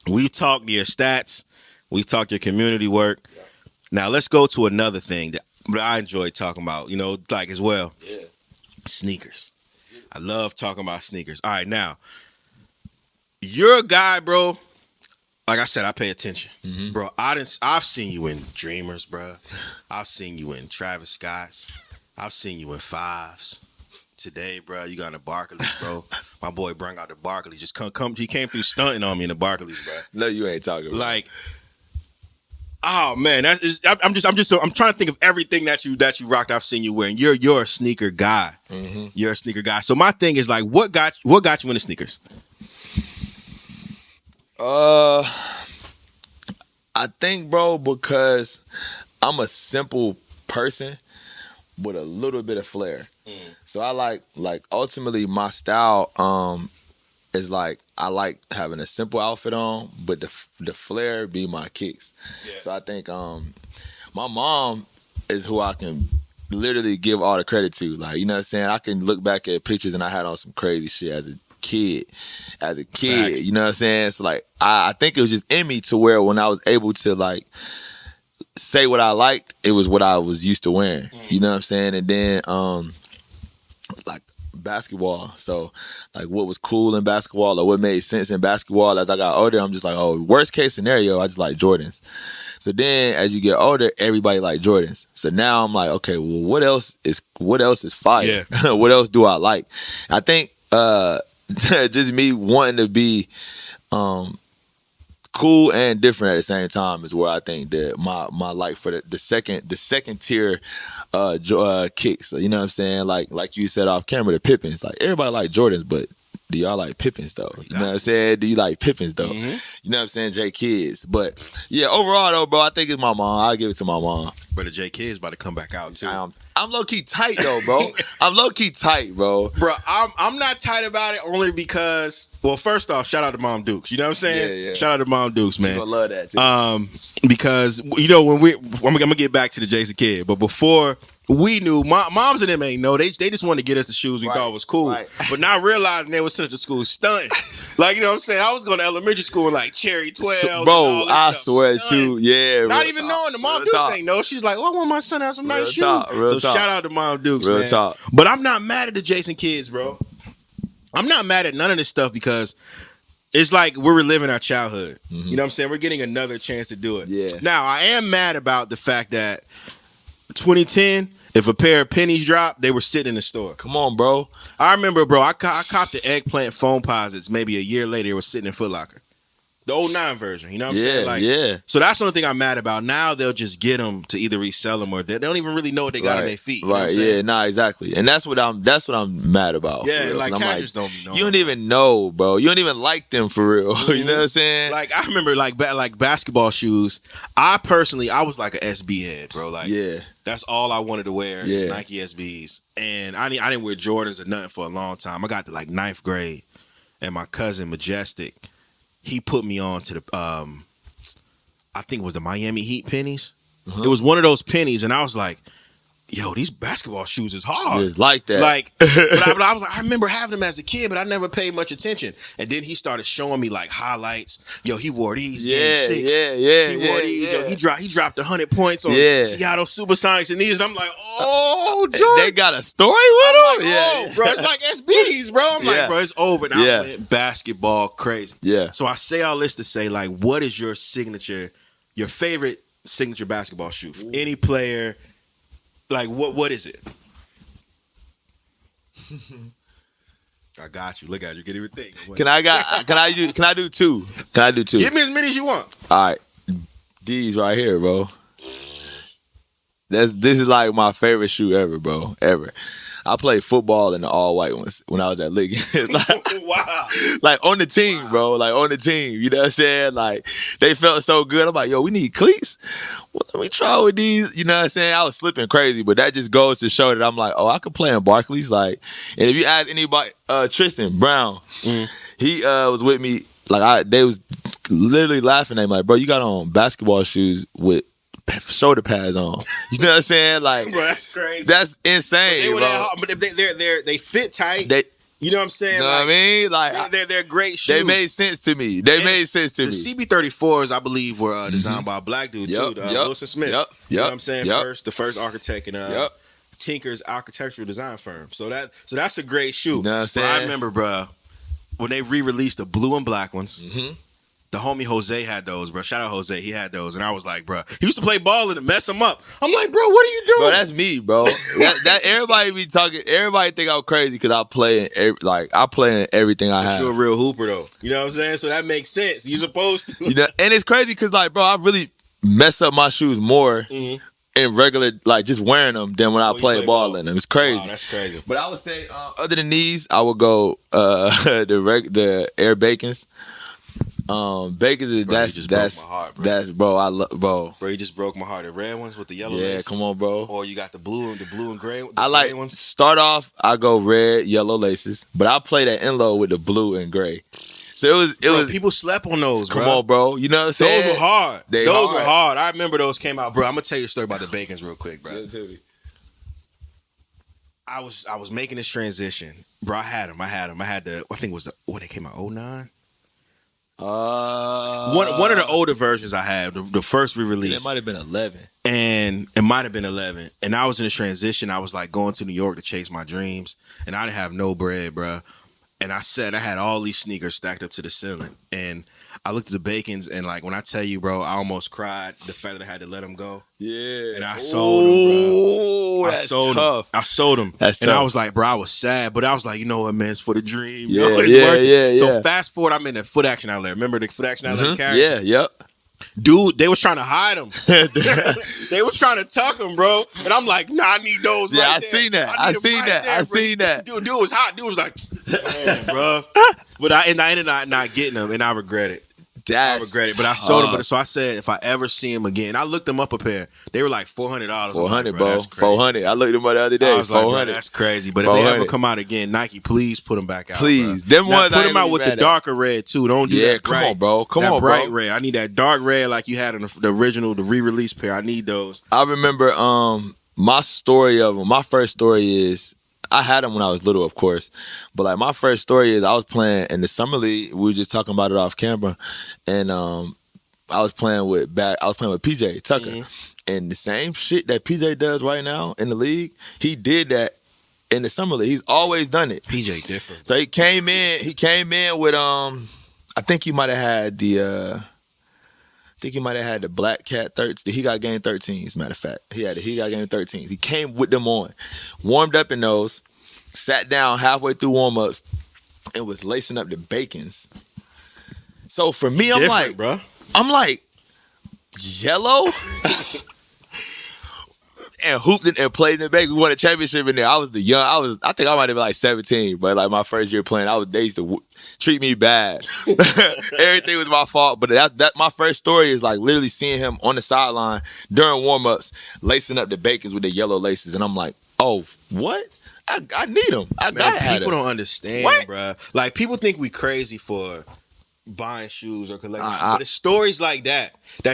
We talked your stats. We talked your community work. Now, let's go to another thing that I enjoy talking about, you know, like as well. Yeah. Sneakers. I love talking about sneakers. All right, now, you're a guy, bro. Like I said, I pay attention. Bro, I've seen you in Dreamers, bro. I've seen you in Travis Scott's. I've seen you in Fives. Today, bro, you got in the Barclays, bro. My boy brung out the Barclays. Just come. He came through stunting on me in the Barclays, bro. No, you ain't talking about. Like, oh man, I'm trying to think of everything that you rocked. I've seen you wearing. You're a sneaker guy. You're a sneaker guy. So my thing is like, what got you into sneakers? I think, bro, because I'm a simple person with a little bit of flair. So I like ultimately my style is like, I like having a simple outfit on, but the flair be my kicks. Yeah. So I think my mom is who I can literally give all the credit to. Like, you know what I'm saying? I can look back at pictures and I had on some crazy shit as a kid. Facts. You know what I'm saying? So like, I think it was just in me to where when I was able to like say what I liked, it was what I was used to wearing. You know what I'm saying? And then like basketball. So like what was cool in basketball or what made sense in basketball as I got older, I'm just like, oh, worst case scenario, I just like Jordans. So then as you get older, everybody like Jordans. So now I'm like, okay, well, what else is fire? Yeah. What else do I like? I think just me wanting to be cool and different at the same time is where I think that my like for the second tier kicks. You know what I'm saying? Like you said off camera, the Pippins. Like everybody like Jordans, but do y'all like Pippins though? You know what I'm saying? Do you like Pippins though? Mm-hmm. You know what I'm saying? J Kids. But yeah, overall though, bro, I think it's my mom. I'll give it to my mom. But the J Kids about to come back out too. I'm low key tight though, bro. I'm low key tight, bro. Bro, I'm not tight about it only because, well, first off, shout out to Mom Dukes. You know what I'm saying? Yeah. Shout out to Mom Dukes, man. I love that too. Because you know I'm gonna get back to the Jason Kidd, but before we knew, moms and them ain't know. They just wanted to get us the shoes we thought was cool, but not realizing they were sent to school stunting. Like, you know what I'm saying? I was going to elementary school in like Cherry 12. Bro, I swear too. Yeah. Not even knowing the Mom Dukes ain't know. She's like, oh, I want my son to have some nice shoes. So shout out to Mom Dukes, man. Talk. But I'm not mad at the Jason Kids, bro. I'm not mad at none of this stuff because it's like we're reliving our childhood. You know what I'm saying? We're getting another chance to do it. Yeah. Now, I am mad about the fact that 2010, if a pair of pennies dropped, they were sitting in the store. Come on, bro. I remember, bro, I copped the eggplant foam posits maybe a year later. They were sitting in Foot Locker. The 09 version, you know what I'm saying? Like, yeah. So that's the only thing I'm mad about. Now they'll just get them to either resell them or they don't even really know what they got on their feet. You know what I'm saying? Nah, exactly. And that's what I'm mad about. Yeah, for real. like cashers don't be knowing. You don't even know, bro. You don't even like them for real. You know what I'm saying? Like, I remember like basketball shoes. I was like an SB head, bro. Like, that's all I wanted to wear is Nike SBs. And I didn't wear Jordans or nothing for a long time. I got to like 9th grade, and my cousin Majestic, he put me on to the I think it was the Miami Heat pennies. It was one of those pennies, and I was like, yo, these basketball shoes is hard. It's like that. Like, but I was like, I remember having them as a kid, but I never paid much attention. And then he started showing me like highlights. Yo, he wore these game 6. He wore these. Yo, he dropped 100 points on Seattle Supersonics and these. And I'm like, oh, Jordan. They got a story with them? Like, bro, it's like SBs, bro. I'm like, bro, it's over. And I went basketball crazy. Yeah. So I say all this to say, like, what is your favorite signature basketball shoe? Any player. Like, what is it? I got you. Look at you. Can't even think. Can I do two? Can I do two? Give me as many as you want. All right. These right here, bro. This is like my favorite shoe ever, bro. Ever. I played football in the all white ones when I was at Ligon. Wow. Like on the team, bro. Like on the team. You know what I'm saying? Like they felt so good. I'm like, yo, we need cleats. Well, let me try with these. You know what I'm saying? I was slipping crazy, but that just goes to show that I'm like, oh, I could play in Barclays. Like, and if you ask anybody, Tristan Brown, he was with me. Like they was literally laughing at me, like, bro, you got on basketball shoes with shoulder pads on. You know what I'm saying? Like, bro, that's crazy. That's insane, but they fit tight. You know what I'm saying? You know what I mean? Like, they're great shoes. They made sense to me. The CB34s, I believe, were designed by a black dude too, Wilson Smith. You know what I'm saying? The first architect in Tinker's architectural design firm. So that's a great shoe. You know what I'm saying? But I remember, bro, when they re-released the blue and black ones. The homie Jose had those, bro. Shout out Jose. He had those. And I was like, bro, he used to play ball and mess him up. I'm like, bro, what are you doing? Bro, that's me, bro. that everybody be talking. Everybody think I'm crazy because I play in everything I have. You're a real hooper, though. You know what I'm saying? So that makes sense. You're supposed to. You know, and it's crazy because, like, bro, I really mess up my shoes more in regular, like, just wearing them than when I play ball in them. It's crazy. Wow, that's crazy. But I would say, other than these, I would go the Air Bacons. Bacon, that's broke my heart, bro. That's bro. I love bro. Bro, you just broke my heart. The red ones with the yellow laces. Come on, bro. Or you got the blue and gray. I like ones. Start off. I go red, yellow laces, but I play that Enloe with the blue and gray. So it was people slept on those. Come on, bro. You know what I'm saying? Those were hard. Those were hard. I remember those came out, bro. I'm gonna tell you a story about the Bacons real quick, bro. Yeah, tell me. I was making this transition, bro. I had them. I had the. I think it was when they came out 09. One of the older versions I had, the first re-release. It might have been 11. And it might have been 11. And I was in a transition. I was like going to New York to chase my dreams. And I didn't have no bread, bro. And I had all these sneakers stacked up to the ceiling. And I looked at the Bacons, and like when I tell you, bro, I almost cried the fact that I had to let them go. Yeah. And I sold them, bro. That's tough. I sold them. That's tough. And I was like, bro, I was sad, but I was like, you know what, man, it's for the dream. Yeah, yeah. So fast forward, I'm in the Foot Action Outlet. Remember the Foot Action Outlet character? Yeah, yep. Dude, they was trying to hide them. They was trying to tuck them, bro. And I'm like, nah, I need those. Yeah, right I there. seen that. I seen that. Dude was hot. Dude was like, Man, bro. But I ended up not getting them, and I regret it. I regret it, but I sold them. But so I said, if I ever see them again, I looked them up a pair. They were like $400. $400, bro. $400. I looked them up the other day. I was like, bro, that's crazy. But if they ever come out again, Nike, please put them back out. Please, them ones. Put them out with the darker red too. Don't do that. Come on, bro. Come on, bright red. I need that dark red like you had in the original, the re-release pair. I need those. I remember my story of them. My first story is, I had them when I was little, of course, but like my first story is I was playing in the summer league. We were just talking about it off camera, and I was playing with PJ Tucker, and the same shit that PJ does right now in the league, he did that in the summer league. He's always done it. PJ different. So he came in with I think he might have had the Black Cat 13. He got game 13s, matter of fact. He got game 13s. He came with them on. Warmed up in those, sat down halfway through warm-ups, and was lacing up the bacons. So for me, I'm like, yellow? And hooped it and played in the bacon. We won a championship in there. I think I might have been like 17, but like my first year playing, they used to treat me bad. Everything was my fault, but that my first story is like literally seeing him on the sideline during warm-ups, lacing up the bacons with the yellow laces, and I'm like, oh, what? I need them. People don't understand, bro. Like, people think we crazy for buying shoes or collecting shoes, but it's stories like that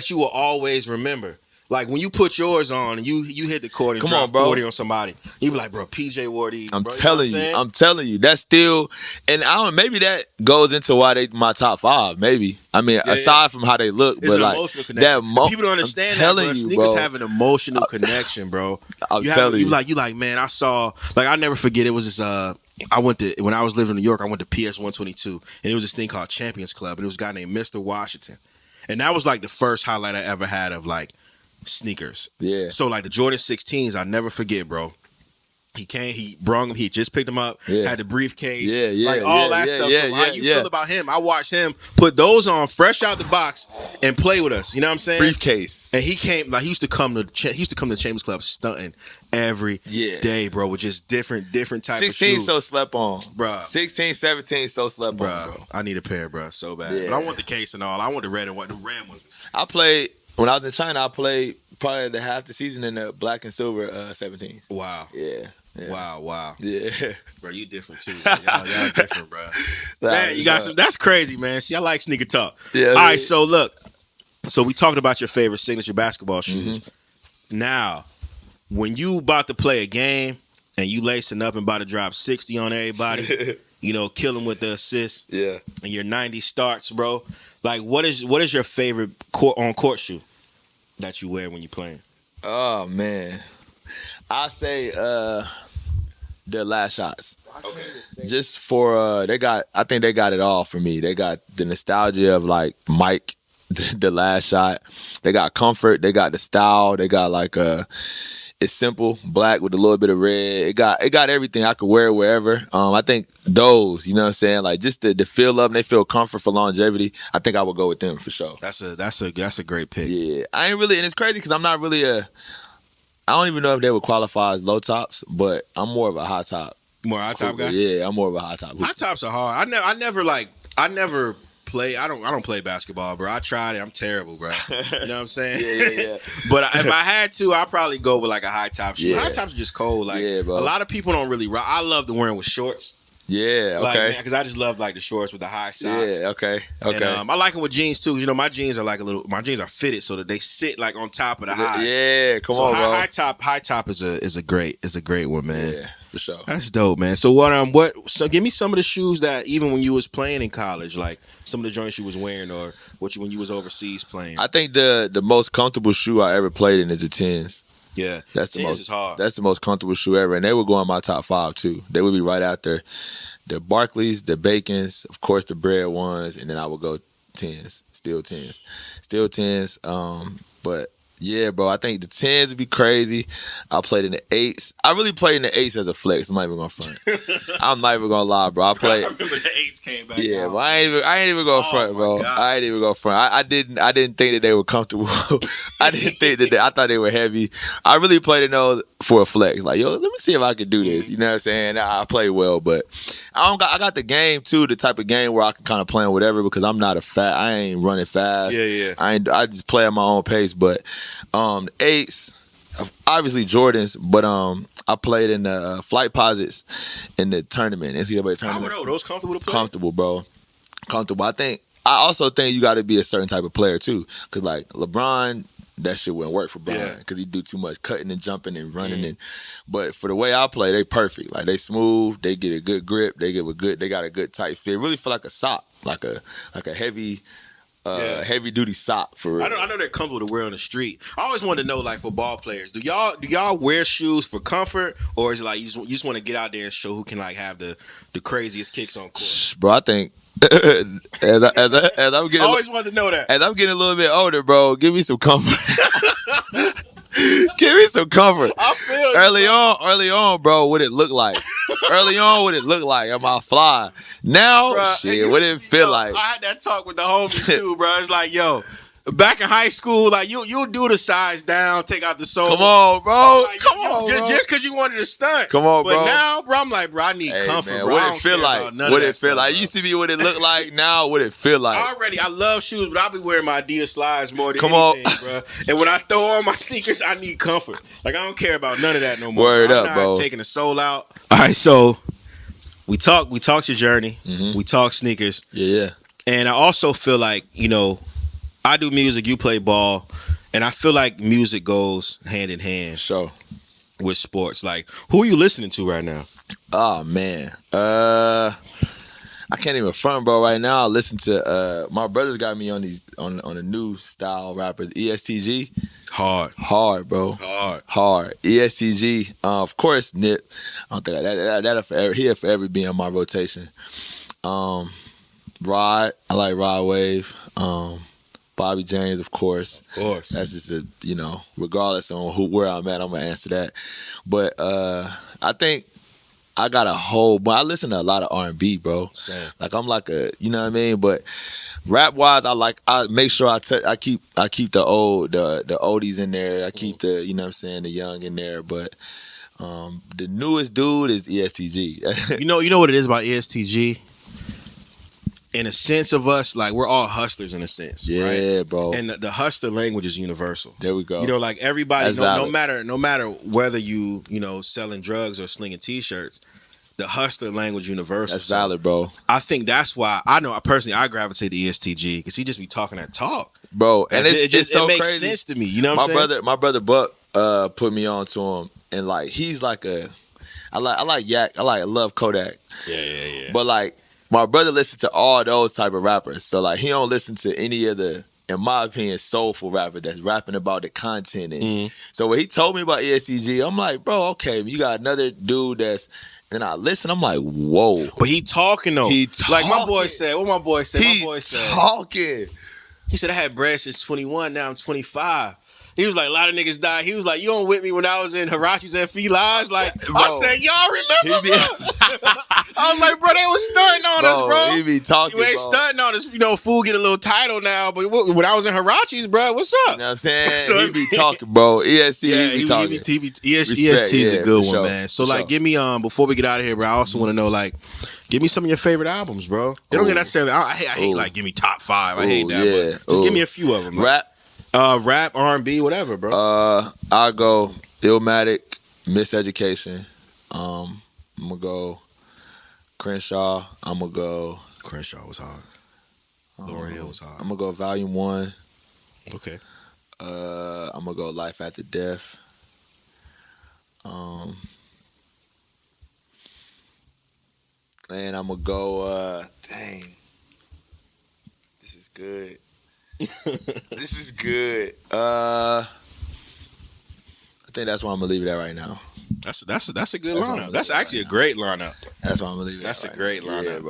you will always remember. Like when you put yours on and you hit the court and drop 40 on somebody, you be like, bro, PJ wore these. I'm telling you, that's still, and I don't. Maybe that goes into why they my top 5. Maybe aside from how they look, it's but like that. People don't understand that, bro. Sneakers have an emotional connection, bro. I'm telling you, you like, man, I saw, like, I'll never forget. It was this. When I was living in New York, I went to PS 122, and it was this thing called Champions Club, and it was a guy named Mr. Washington, and that was like the first highlight I ever had of like sneakers. Yeah. So like the Jordan 16s, I'll never forget, bro. He came, he brought them, he just picked them up, had the briefcase, like all that stuff. So how you feel about him? I watched him put those on fresh out the box and play with us. You know what I'm saying? Briefcase. And he came, like he used to come to Chambers Club stunting every day, bro, with just different type of shoes. 16 so slept on, bro. 16, 17 so slept on, bro. I need a pair, bro, so bad. Yeah. But I want the case and all. I want the red and white, the red one. When I was in China, I played probably the half the season in the black and silver 17. Wow. Yeah. Wow. Yeah. Bro, you different too. Y'all different, bro. Man, you got some. That's crazy, man. See, I like sneaker talk. Yeah. All right, so look. So we talked about your favorite signature basketball shoes. Mm-hmm. Now, when you about to play a game and you lacing up and about to drop 60 on everybody, kill them with the assist. Yeah. And your 90 starts, bro. Like, what is your favorite on-court shoe that you wear when you're playing? Oh, man. I say the last shots. Okay. Just for, I think they got it all for me. They got the nostalgia of, like, Mike, the last shot. They got comfort. They got the style. They got, like, it's simple, black with a little bit of red. It got everything. I could wear it wherever. I think those, you know what I'm saying? Like just the feel of them, they feel comfort for longevity. I think I would go with them for sure. That's a great pick. Yeah, I ain't really, and it's crazy because I'm not really I don't even know if they would qualify as low tops, but I'm more of a high top. More high top guy? Yeah, I'm more of a high top. High tops are hard. I never play. I don't play basketball, bro. I tried it. I'm terrible, bro. You know what I'm saying? Yeah. But if I had to, I'd probably go with like a high top shoe. Yeah. High tops are just cold. Like a lot of people don't really rock. I love wearing with shorts. Yeah, okay. Because I just love like the shorts with the high socks. Yeah, okay. And, I like it with jeans too. My jeans are like my jeans are fitted so that they sit like on top of the high. Yeah, come on, bro. High top is a great one, man. Yeah, for sure. That's dope, man. So so give me some of the shoes that even when you was playing in college, like some of the joints you was wearing or when you was overseas playing. I think the most comfortable shoe I ever played in is the 10s. Yeah, that's the most. Is hard. That's the most comfortable shoe ever, and they would go in my top 5 too. They would be right after the Barclays, the Bacons, of course the bread ones, and then I would go 10s, still 10s. But yeah, bro, I think the 10s would be crazy. I played in the 8s. I really played in the 8s as a flex. I'm not even gonna front. I'm not even gonna lie, bro. I remember the 8s came back. Yeah, but I ain't even gonna front, bro. God. I ain't even gonna front. I didn't think that they were comfortable. I didn't think that I thought they were heavy. I really played in those for a flex. Like, yo, let me see if I can do this. You know what I'm saying? I play well, but I got the game too, the type of game where I can kind of play on whatever because I'm not I ain't running fast. Yeah. I just play at my own pace. But the 8s, obviously Jordans, but I played in the flight posits in the tournament, NCCU tournament. How were those comfortable to play? Comfortable, bro. Comfortable. I also think you got to be a certain type of player too, because like LeBron, that shit wouldn't work for Brian because he do too much cutting and jumping and running. But for the way I play, they perfect. Like they smooth, they get a good grip, they got a good tight fit. Really feel like a sock, like a heavy duty sock for real. I know they're comfortable to wear on the street. I always wanted to know, like, for ball players, do y'all wear shoes for comfort, or is it like you just want to get out there and show who can like have the craziest kicks on court? Bro, I think as I'm getting, I always wanted to know that. As I'm getting a little bit older, bro, give me some comfort. Give me some comfort. I feel early on, bro. What it look like? Early on, what it look like? Am I fly? Now, Bruh, shit. What it feel like? I had that talk with the homies too, bro. It's like, yo, back in high school, like you'll do the size down, take out the sole. Come on, bro. Like, Come on, bro. Just because you wanted to stunt. Come on, bro. But now, bro, I'm like, bro, I need comfort, man, bro. what it feel like? What it feel like? It used to be what it looked like. Now, what it feel like? I love shoes, but I'll be wearing my Adidas slides more than anything, bro. And when I throw on my sneakers, I need comfort. Like, I don't care about none of that no more. Word I'm up, bro. taking the sole out. All right, so we talked your journey. Mm-hmm. We talked sneakers. Yeah. And I also feel like, I do music, you play ball, and I feel like music goes hand in hand Sure. with sports. Like, who are you listening to right now? Oh man. I can't even front, bro. Right now, I listen to my brothers got me on the new style rappers, ESTG. Hard, bro. Hard. ESTG. Of course, Nip. I don't think that'll forever. He'll forever be in my rotation. Rod. I like Rod Wave. Bobby James, of course. Of course. That's just regardless on where I'm at, I'm gonna answer that. But I think I got a whole. But I listen to a lot of R&B, bro. Same. Like I'm like you know what I mean. But rap wise, I make sure I keep the oldies in there. I keep the the young in there. But the newest dude is ESTG. You know what it is about ESTG? In a sense of us, like we're all hustlers in a sense, yeah, right? bro. And the hustler language is universal. There we go. Like everybody, That's no matter whether you selling drugs or slinging t-shirts, the hustler language universal. That's valid, bro. I think that's why I gravitate to ESTG because he just be talking that talk, bro. And it's so makes crazy. sense to me. You know what I'm saying? My brother Buck put me on to him, and like he's like I like Yak. I love Kodak. Yeah. But like. My brother listens to all those type of rappers. So, like, he don't listen to any of the, in my opinion, soulful rapper that's rapping about the content. And so, when he told me about ESTG, I'm like, bro, okay, you got another dude that's, and I listen, I'm like, whoa. But he talking, though. Like my boy said, what my boy said? He My boy said. talking. He said, I had bread since 21, now I'm 25. He was like, a lot of niggas died. He was like, you don't with me when I was in Hirachi's and Felines? Like, bro, I said, y'all remember, bro? I was like, bro, they was stunting on us, bro. He be talking, you ain't stunting on us. Fool get a little title now, but when I was in Hirachi's, bro, what's up? You know what I'm saying? He be talking, bro. EST, he be talking. EST is a good one, sure, man. So, like, give me, before we get out of here, bro, I also want to know, like, give me some of your favorite albums, bro. They don't get necessarily, I hate like, give me top 5. I hate that, but just give me a few of them. Rap? Rap, R&B, whatever, bro. I'll go Illmatic, Miseducation. I'm gonna go Crenshaw. I'm gonna go. Crenshaw was hard. Lauryn Hill was hard. I'm gonna go Volume 1. Okay. I'm gonna go Life After Death. And I'm gonna go. Dang, this is good. This is good. I think that's why I'm gonna leave it at right now. That's a good lineup. That's actually a great lineup. That's why I'm gonna leave it. That's at a great lineup,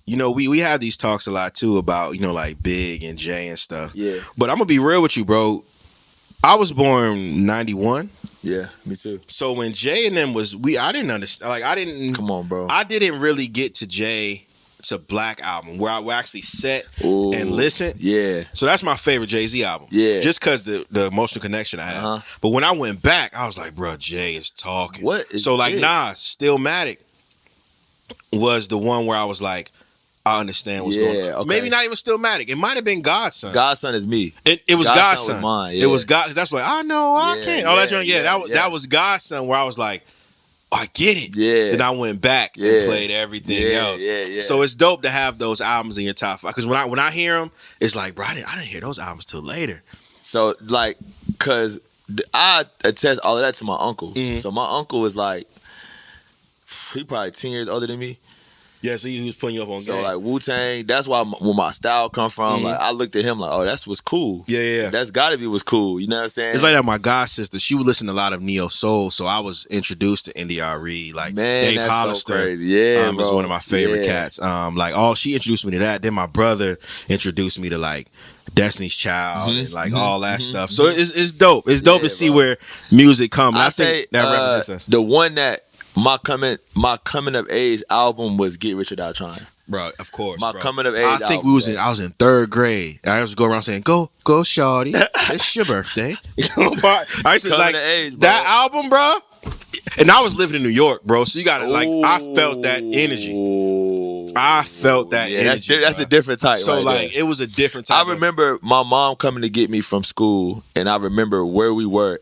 yeah, bro. We have these talks a lot too about like Big and Jay and stuff. Yeah. But I'm gonna be real with you, bro. I was born 91. Yeah, me too. So when Jay and them I didn't understand. Like I didn't. Come on, bro. I didn't really get to Jay. It's a Black album where I would actually sit and listen. Yeah. So that's my favorite Jay-Z album. Yeah. Just because the emotional connection I had. But when I went back, I was like, bro, Jay is talking. What is so like, this? Stillmatic. was the one where I was like, I understand what's going on. Okay. Maybe not even Stillmatic. It might have been Godson. Godson is me. It was Godson. Was mine. It was God. That's like, I know I can't. All that joint. That was Godson where I was like, oh, I get it. Yeah. Then I went back and played everything else. Yeah. So it's dope to have those albums in your top 5. Because when I hear them, it's like, bro, I didn't hear those albums till later. So like, cause I attest all of that to my uncle. Mm-hmm. So my uncle was like, he probably 10 years older than me. Yeah, so he was putting you up on game. So like Wu-Tang, that's why where my style come from. Like I looked at him like, oh, that's what's cool. Yeah. That's gotta be what's cool. You know what I'm saying? It's like that. My god sister, she would listen to a lot of neo soul, so I was introduced to NDRE. Like Man, Dave that's Hollister, so crazy. Yeah, is one of my favorite cats. She introduced me to that. Then my brother introduced me to like Destiny's Child and like all that stuff. So it's dope. It's dope to see where music comes. I think that represents us. The one that my coming of age album was Get Rich or Die Trying. Bro, of course. My bro. coming of age I think album, I was in 3rd grade. I used to go around saying, Go shawty. It's your birthday. I used to Coming like of age, bro. that album, bro. And I was living in New York, bro. So you gotta like I felt that energy. I felt that energy. That's a different type. So right like there. it was a different type. I remember my mom coming to get me from school, and I remember where we were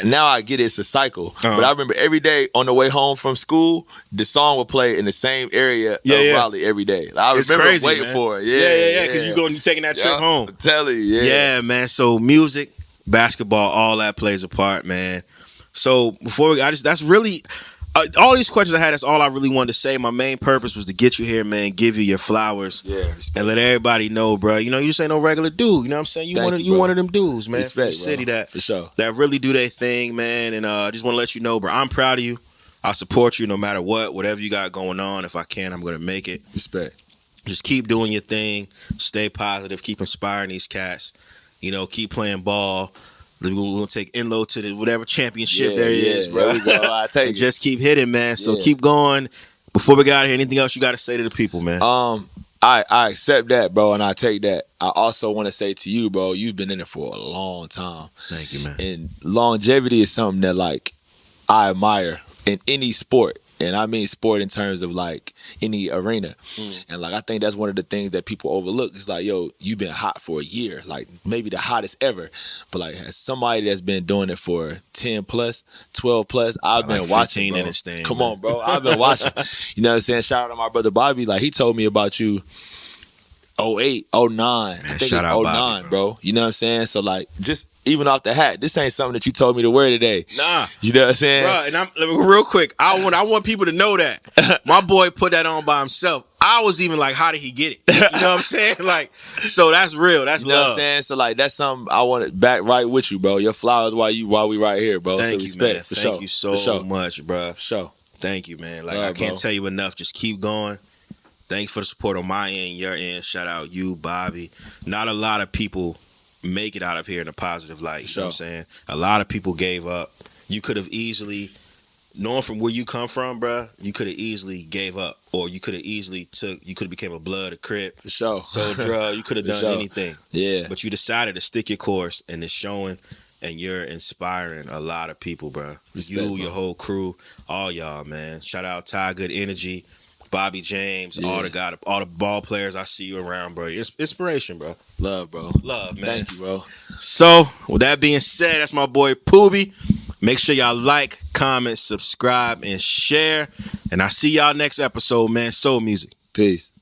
now I get it's a cycle. But I remember every day on the way home from school, the song would play in the same area of Raleigh every day. I remember crazy, waiting man. for it. Yeah. Because you taking that trip home. I'm telling you, Yeah, man. So music, basketball, all that plays a part, man. So before that's really all these questions I had. That's all I really wanted to say. My main purpose was to get you here, man. Give you your flowers, and let everybody know, bro. You know, you just ain't no regular dude. You know what I'm saying? You one of them dudes, man. Respect, from the city bro. that For sure. that really do their thing, man. And I just want to let you know, bro. I'm proud of you. I support you no matter whatever you got going on. If I can, I'm gonna make it. Respect. Just keep doing your thing. Stay positive. Keep inspiring these cats. You know, keep playing ball. We're gonna take Enloe to the whatever championship there is, bro. There we go. I take and it. just keep hitting, man. So keep going. Before we get out of here, anything else you got to say to the people, man? I accept that, bro, and I take that. I also want to say to you, bro, you've been in it for a long time. Thank you, man. And longevity is something that like I admire in any sport. And I mean sport in terms of like any arena. And like I think that's one of the things that people overlook. It's like, yo, you've been hot for a year, like maybe the hottest ever. But like as somebody that's been doing it for 10 plus, 12 plus, I've been watching. In this thing, Come on, bro. I've been watching. You know what I'm saying? Shout out to my brother Bobby. Like he told me about you 08, 09. Man, I think shout it's out 09, Bobby, bro. You know what I'm saying? So like just even off the hat, this ain't something that you told me to wear today. Nah. You know what I'm saying? Bro, and I'm real quick, I want people to know that. My boy put that on by himself. I was even like, how did he get it? You know what I'm saying? Like, so that's real. That's you know love. what I'm saying? So like that's something I want to back right with you, bro. Your flowers while we right here, bro. Thank so you, respect, man. for Thank sure. you so much, bro. For sure. Thank you, man. Like Love, I can't bro. tell you enough. Just keep going. Thank you for the support on my end, your end. Shout out you, Bobby. Not a lot of people make it out of here in a positive light. You know what I'm saying? A lot of people gave up. You could have easily, knowing from where you come from, bruh, you could have easily gave up. Or you could have easily you could have became a blood, a crip. For sure. Sold drug. You could have done anything. Yeah. But you decided to stick your course, and it's showing, and you're inspiring a lot of people, bruh. Respect, You, bro. your whole crew, all y'all, man. Shout out Ty Good Energy, Bobby James, all the ball players I see you around, bro. It's inspiration, bro. Love, bro. Love, man. Thank you, bro. So, with that being said, that's my boy Poobie. Make sure y'all like, comment, subscribe, and share. And I see y'all next episode, man. Soul Music. Peace.